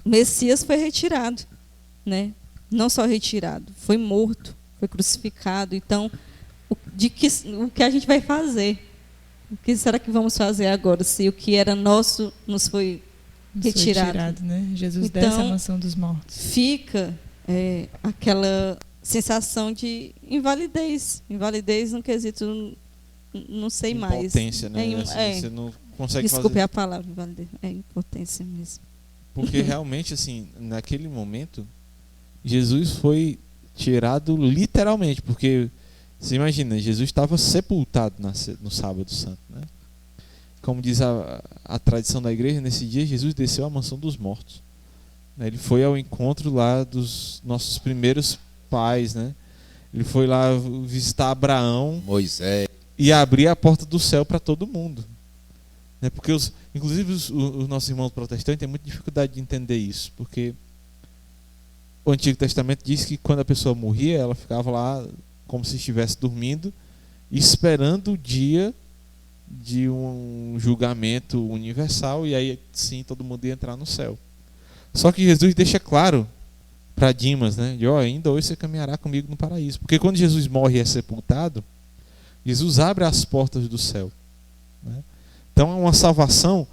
Messias foi retirado, né? Não só retirado, foi morto, foi crucificado. Então, o que a gente vai fazer? O que será que vamos fazer agora, se o que era nosso nos foi retirado? Né? Jesus então, desce à mansão dos mortos. Fica aquela sensação de invalidez no quesito, não sei mais. Impotência, né? Você não consegue Desculpe fazer. a palavra, invalidez. É impotência mesmo. Porque realmente, assim, naquele momento, Jesus foi tirado literalmente, porque você imagina, Jesus estava sepultado no Sábado Santo, né? Como diz a tradição da igreja, nesse dia Jesus desceu à mansão dos mortos. Ele foi ao encontro lá dos nossos primeiros pais, né? Ele foi lá visitar Abraão, Moisés, e abrir a porta do céu para todo mundo, né? Porque inclusive os nossos irmãos protestantes têm muita dificuldade de entender isso, porque o Antigo Testamento diz que quando a pessoa morria, ela ficava lá como se estivesse dormindo, esperando o dia de um julgamento universal, e aí sim todo mundo ia entrar no céu. Só que Jesus deixa claro para Dimas, né? Ainda hoje você caminhará comigo no paraíso. Porque quando Jesus morre e é sepultado, Jesus abre as portas do céu, né? Então é uma salvação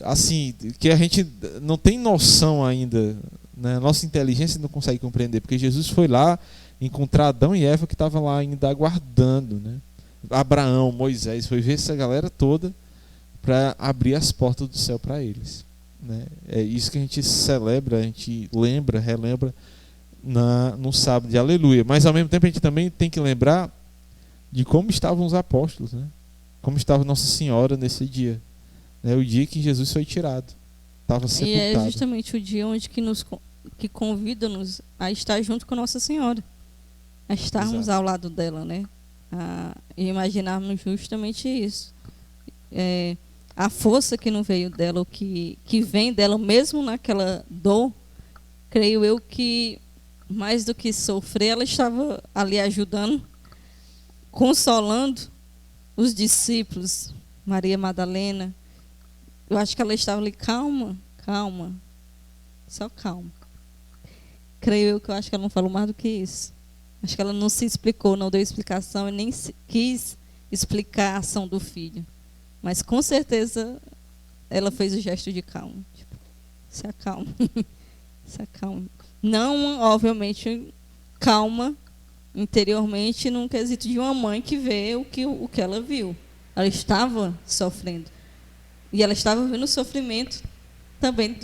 assim que a gente não tem noção ainda, né? Nossa inteligência não consegue compreender, porque Jesus foi lá encontrar Adão e Eva que estavam lá ainda aguardando, né? Abraão, Moisés, foi ver essa galera toda para abrir as portas do céu para eles, né? É isso que a gente celebra, a gente relembra no sábado de aleluia. Mas ao mesmo tempo a gente também tem que lembrar de como estavam os apóstolos, né? Como estava Nossa Senhora nesse dia, né? O dia que Jesus foi tirado, estava sepultado. E é justamente o dia onde que convida-nos a estar junto com Nossa Senhora, a estarmos Exato. ao lado dela, né? E imaginarmos justamente isso. A força que não veio dela, o que vem dela, mesmo naquela dor, creio eu que mais do que sofrer, ela estava ali ajudando, consolando os discípulos, Maria Madalena. Eu acho que ela estava ali, calma, só calma. Creio eu que eu acho que ela não falou mais do que isso. Acho que ela não se explicou, não deu explicação e nem quis explicar a ação do filho. Mas com certeza ela fez o gesto de calma. Tipo, se acalma. Se acalma. Não, obviamente, calma interiormente num quesito de uma mãe que vê o que ela viu. Ela estava sofrendo. E ela estava vendo o sofrimento também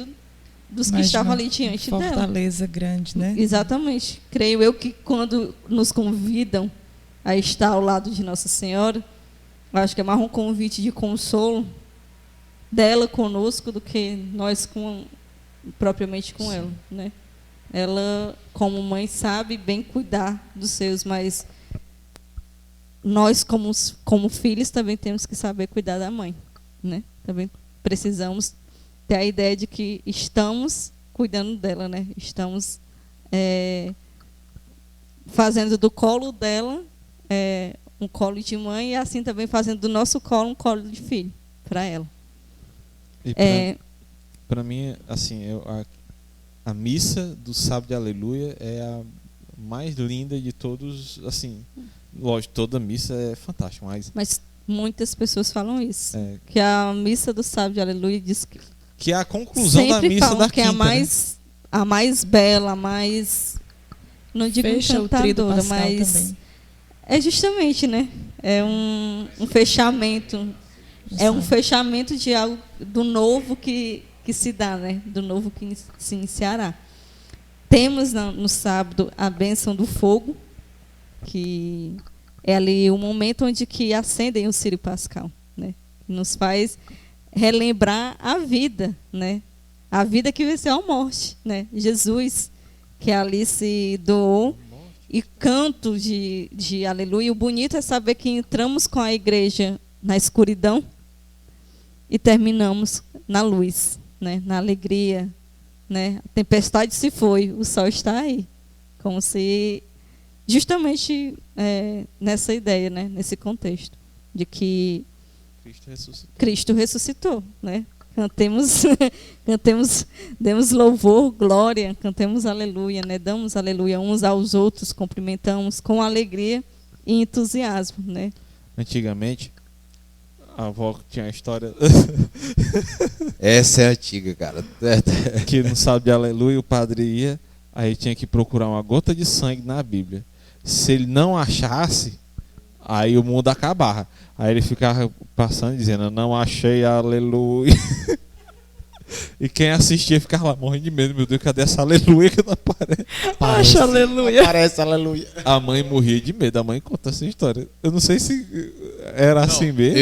dos que estavam ali diante dela. Fortaleza grande, né? Exatamente. Creio eu que quando nos convidam a estar ao lado de Nossa Senhora, acho que é mais um convite de consolo dela conosco do que nós propriamente com ela, né? Ela, como mãe, sabe bem cuidar dos seus, mas nós, como filhos, também temos que saber cuidar da mãe, né? Também precisamos ter a ideia de que estamos cuidando dela, né? Estamos fazendo do colo dela um colo de mãe e assim também fazendo do nosso colo um colo de filho para ela. E para mim, assim, a missa do sábado de aleluia é a mais linda de todos, assim, lógico, toda missa é fantástica, mas muitas pessoas falam isso, que a missa do sábado de aleluia diz que é a conclusão da missa da que é a mais bela, a mais, não digo encantadora, mas também. É justamente, né? É um fechamento. É um fechamento de algo do novo que se dá, né? Do novo que se iniciará. Temos no sábado a bênção do fogo, que é ali o momento onde que acendem o círio pascal, né? Nos faz relembrar a vida, né? A vida que venceu a morte, né? Jesus, que ali se doou, e canto de aleluia. O bonito é saber que entramos com a igreja na escuridão e terminamos na luz, né? Na alegria, né? A tempestade se foi, o sol está aí, como se justamente nessa ideia, né? Nesse contexto de que Cristo ressuscitou, né? Cantemos, demos louvor, glória, cantemos aleluia, né? Damos aleluia uns aos outros, cumprimentamos com alegria e entusiasmo, né? Antigamente, a avó tinha a história Essa é antiga, cara. que no sábado de aleluia o padre ia, aí tinha que procurar uma gota de sangue na Bíblia. Se ele não achasse, aí o mundo acabava. Aí ele ficava passando dizendo, não achei aleluia. E quem assistia ficava lá morrendo de medo. Meu Deus, cadê essa aleluia que não aparece? Acha aleluia. Aparece aleluia. A mãe morria de medo. A mãe conta essa história. Eu não sei se era assim mesmo.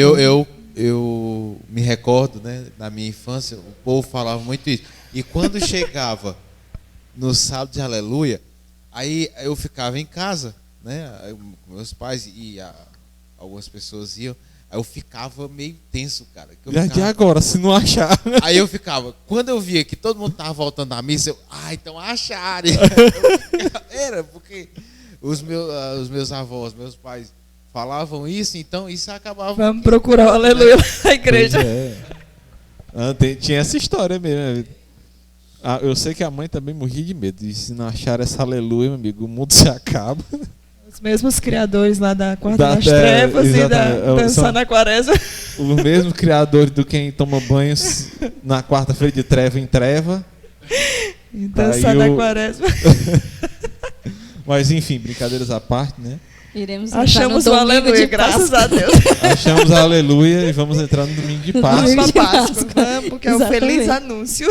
Eu me recordo, né, na minha infância, o povo falava muito isso. E quando chegava no sábado de aleluia, aí eu ficava em casa, né? Meus pais e algumas pessoas iam, aí eu ficava meio tenso, cara. E agora, se não achar? Aí eu ficava, quando eu via que todo mundo estava voltando da missa, então acharam. Era, porque os meus avós, meus pais falavam isso, então isso acabava... Vamos procurar o aleluia na igreja. Tinha essa história mesmo. Eu sei que a mãe também morria de medo. E se não achar essa aleluia, meu amigo, o mundo se acaba. Os mesmos criadores lá da Quarta das Trevas e da Dançar na Quaresma. Os mesmos criadores do quem toma banho na quarta-feira de treva em treva. E Dançar na Quaresma. Mas enfim, brincadeiras à parte, né? Iremos achamos o aleluia, graças a Deus. Achamos a aleluia e vamos entrar no domingo de Páscoa. Porque é o feliz anúncio.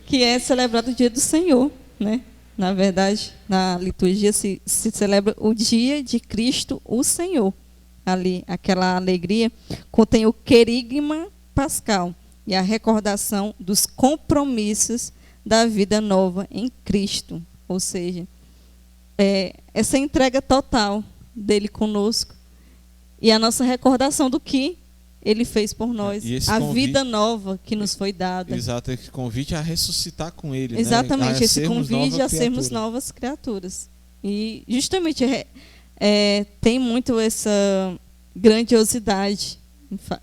Que é celebrado o dia do Senhor, né? Na verdade, na liturgia se celebra o dia de Cristo, o Senhor. Ali, aquela alegria contém o querigma pascal e a recordação dos compromissos da vida nova em Cristo. Ou seja, essa entrega total dele conosco e a nossa recordação do que ele fez por nós, a vida nova que nos foi dada. Exato, esse convite a ressuscitar com ele. Exatamente, né? esse convite a sermos novas criaturas. E justamente tem muito essa grandiosidade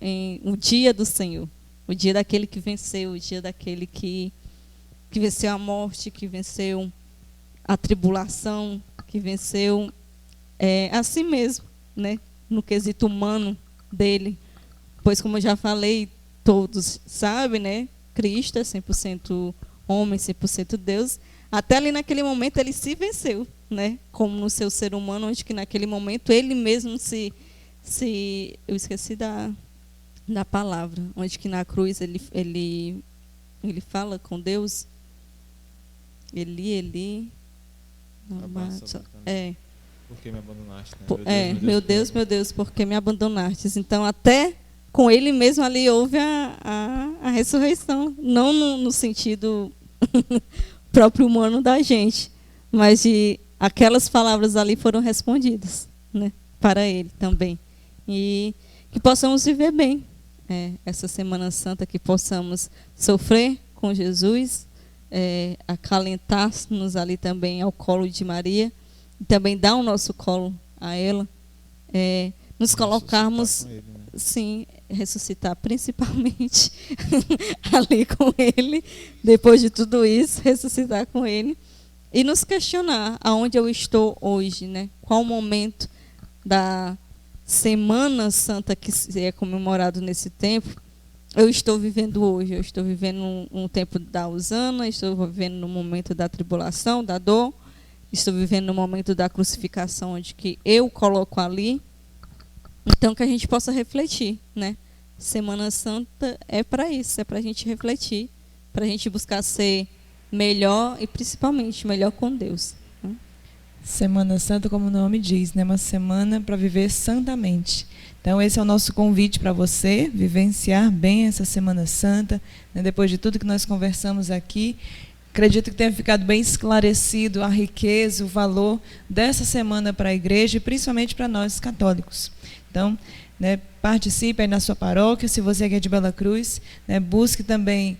em o dia do Senhor, o dia daquele que venceu, o dia daquele que venceu a morte, que venceu a tribulação, que venceu a si mesmo, né? No quesito humano dele. Pois, como eu já falei, todos sabem, né? Cristo é 100% homem, 100% Deus. Até ali naquele momento ele se venceu, né? Como no seu ser humano, onde que naquele momento ele mesmo eu esqueci da palavra, onde que na cruz ele fala com Deus. Eli. Por que me abandonaste? Né? Meu Deus, por que me abandonastes? Então, até com ele mesmo ali houve a ressurreição. Não no sentido próprio humano da gente, mas de aquelas palavras ali foram respondidas, né, para ele também. E que possamos viver bem essa Semana Santa, que possamos sofrer com Jesus, acalentar-nos ali também ao colo de Maria, e também dar o nosso colo a ela, nos colocarmos, ele, né? Sim, ressuscitar principalmente ali com ele, depois de tudo isso, ressuscitar com ele, e nos questionar aonde eu estou hoje, né? Qual o momento da Semana Santa que é comemorado nesse tempo, eu estou vivendo hoje. Eu estou vivendo um tempo da Hosana, estou vivendo no momento da tribulação, da dor, estou vivendo no momento da crucificação, onde que eu coloco ali Então, que a gente possa refletir, né? Semana Santa é para isso, é para a gente refletir, para a gente buscar ser melhor e principalmente melhor com Deus. Semana Santa, como o nome diz, né? Uma semana para viver santamente. Então, esse é o nosso convite para você, vivenciar bem essa Semana Santa, né? Depois de tudo que nós conversamos aqui. Acredito que tenha ficado bem esclarecido a riqueza, o valor dessa semana para a igreja e principalmente para nós católicos. Então, né, participe aí na sua paróquia, se você é de Bela Cruz, né, busque também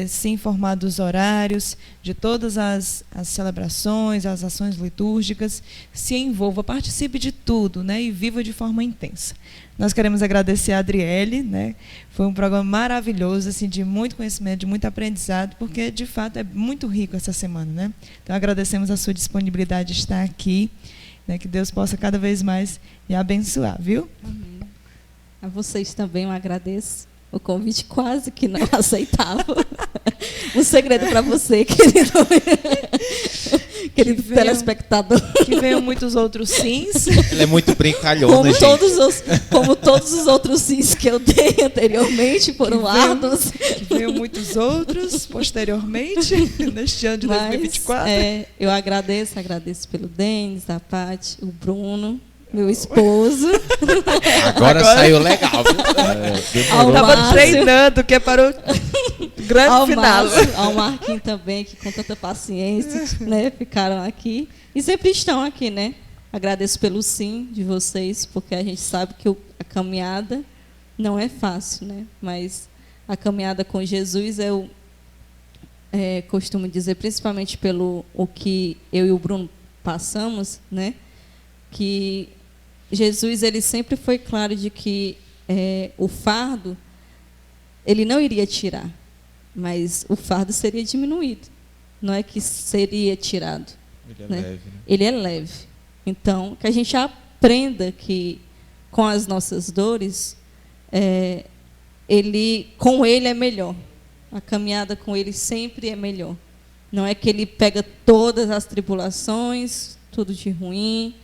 se informar dos horários, de todas as celebrações, as ações litúrgicas, se envolva, participe de tudo, né, e viva de forma intensa. Nós queremos agradecer a Adriele, né, foi um programa maravilhoso, assim, de muito conhecimento, de muito aprendizado, porque, de fato, é muito rico essa semana, né? Então, agradecemos a sua disponibilidade de estar aqui, né, que Deus possa cada vez mais lhe abençoar, viu? Amém. A vocês também eu agradeço. O convite quase que não aceitava. Um segredo para você, querido telespectador. Que venham muitos outros sims. Ela é muito brincalhona, como todos os outros sims que eu dei anteriormente foram árduos. Que venham muitos outros posteriormente, neste ano de 2024. Eu agradeço pelo Denis, a Paty, o Bruno, meu esposo. Agora saiu legal, viu? Estava treinando, que é para o grande final. Ao Marquinhos também, que com tanta paciência, né, ficaram aqui. E sempre estão aqui, né? Agradeço pelo sim de vocês, porque a gente sabe que a caminhada não é fácil, né? Mas a caminhada com Jesus, eu costumo dizer, principalmente pelo o que eu e o Bruno passamos, né? Que Jesus, ele sempre foi claro de que o fardo, ele não iria tirar, mas o fardo seria diminuído. Não é que seria tirado. Ele é né? leve. Né? Ele é leve. Então, que a gente aprenda que, com as nossas dores, com ele é melhor. A caminhada com ele sempre é melhor. Não é que ele pega todas as tribulações, tudo de ruim,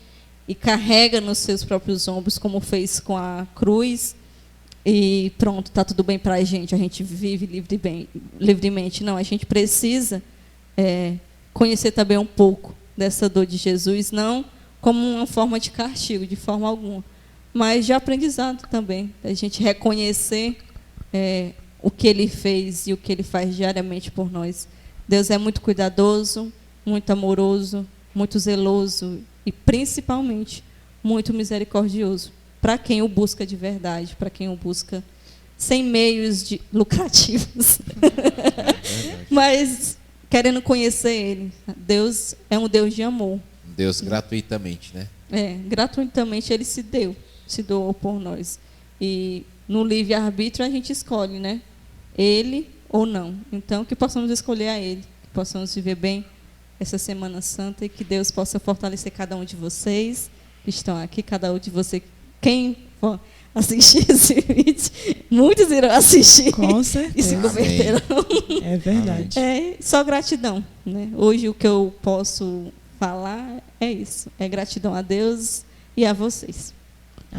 e carrega nos seus próprios ombros, como fez com a cruz, e pronto, está tudo bem para a gente vive livremente. Não, a gente precisa conhecer também um pouco dessa dor de Jesus, não como uma forma de castigo, de forma alguma, mas de aprendizado também, a gente reconhecer o que ele fez e o que ele faz diariamente por nós. Deus é muito cuidadoso, muito amoroso, muito zeloso e, principalmente, muito misericordioso para quem o busca de verdade, para quem o busca sem meios lucrativos, mas querendo conhecer ele. Deus é um Deus de amor. Deus gratuitamente, né? Gratuitamente ele se doou por nós. E no livre-arbítrio a gente escolhe, né? Ele ou não. Então, que possamos escolher a ele, que possamos viver bem essa Semana Santa e que Deus possa fortalecer cada um de vocês que estão aqui, cada um de vocês, quem for assistir esse vídeo, muitos irão assistir. Com certeza. E se converterão. É verdade. Só gratidão, né? Hoje o que eu posso falar é isso. É gratidão a Deus e a vocês.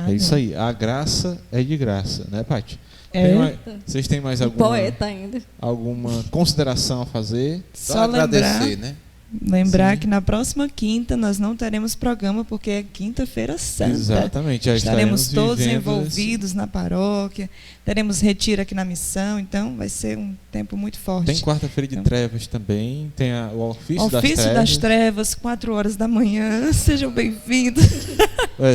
É isso aí. A graça é de graça, né, Paty? Vocês têm mais poeta ainda. Alguma consideração a fazer? Só agradecer, né? Lembrar que na próxima quinta nós não teremos programa, porque é quinta-feira santa. Exatamente. Já estaremos todos envolvidos na paróquia, teremos retiro aqui na missão, então vai ser um tempo muito forte. Tem quarta-feira de trevas também, tem o ofício das trevas, 4 horas da manhã. Sejam bem-vindos.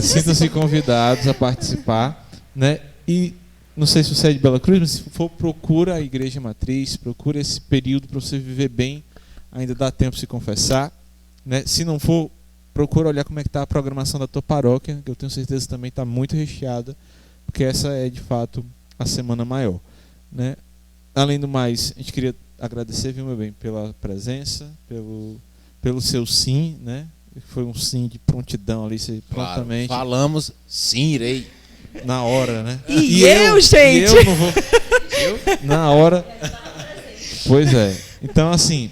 Sintam-se convidados a participar, né? E não sei se você é de Bela Cruz, mas se for, procura a Igreja Matriz, procura esse período para você viver bem. Ainda dá tempo de se confessar, né? Se não for, procura olhar como é que está a programação da tua paróquia, que eu tenho certeza também está muito recheada, porque essa é de fato a semana maior, né? Além do mais, a gente queria agradecer, viu, meu bem, pela presença, pelo seu sim, né? Foi um sim de prontidão ali, você prontamente. Falamos, sim, irei. Na hora, né? E eu, gente? Eu não vou. Na hora. Pois é. Então, assim,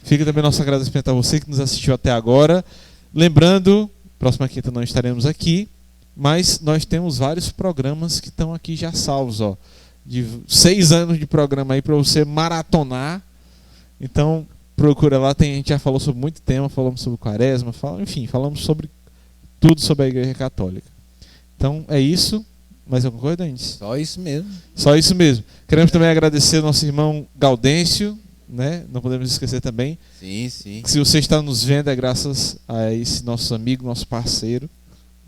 fica também nosso agradecimento a você que nos assistiu até agora. Lembrando, próxima quinta não estaremos aqui, mas nós temos vários programas que estão aqui já salvos, ó, de 6 anos de programa aí para você maratonar. Então procura lá, a gente já falou sobre muito tema, falamos sobre Quaresma, enfim, falamos sobre tudo sobre a Igreja Católica. Então é isso. Mais alguma coisa, Dantes? Só isso mesmo. Só isso mesmo. Queremos também agradecer ao nosso irmão Gaudêncio, né? Não podemos esquecer também. Sim, sim. Se você está nos vendo é graças a esse nosso amigo, nosso parceiro,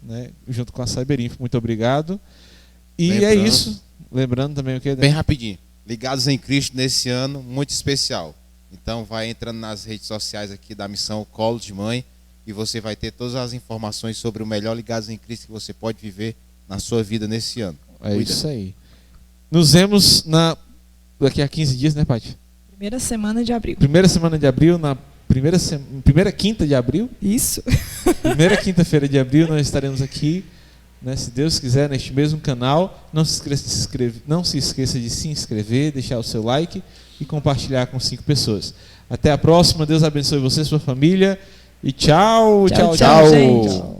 né? Junto com a Cyberinfo. Muito obrigado. E é isso. Lembrando também o que? Bem rapidinho. Ligados em Cristo nesse ano muito especial. Então vai entrando nas redes sociais aqui da Missão Colo de Mãe e você vai ter todas as informações sobre o melhor Ligados em Cristo que você pode viver na sua vida nesse ano. É isso aí. Nos vemos daqui a 15 dias, né, Paty? Primeira semana de abril. Primeira semana de abril, na primeira quinta de abril. Isso. Primeira quinta-feira de abril nós estaremos aqui, né, se Deus quiser, neste mesmo canal. Não se esqueça de se inscrever, deixar o seu like e compartilhar com 5 pessoas. Até a próxima. Deus abençoe você e sua família. E tchau, Tchau, gente.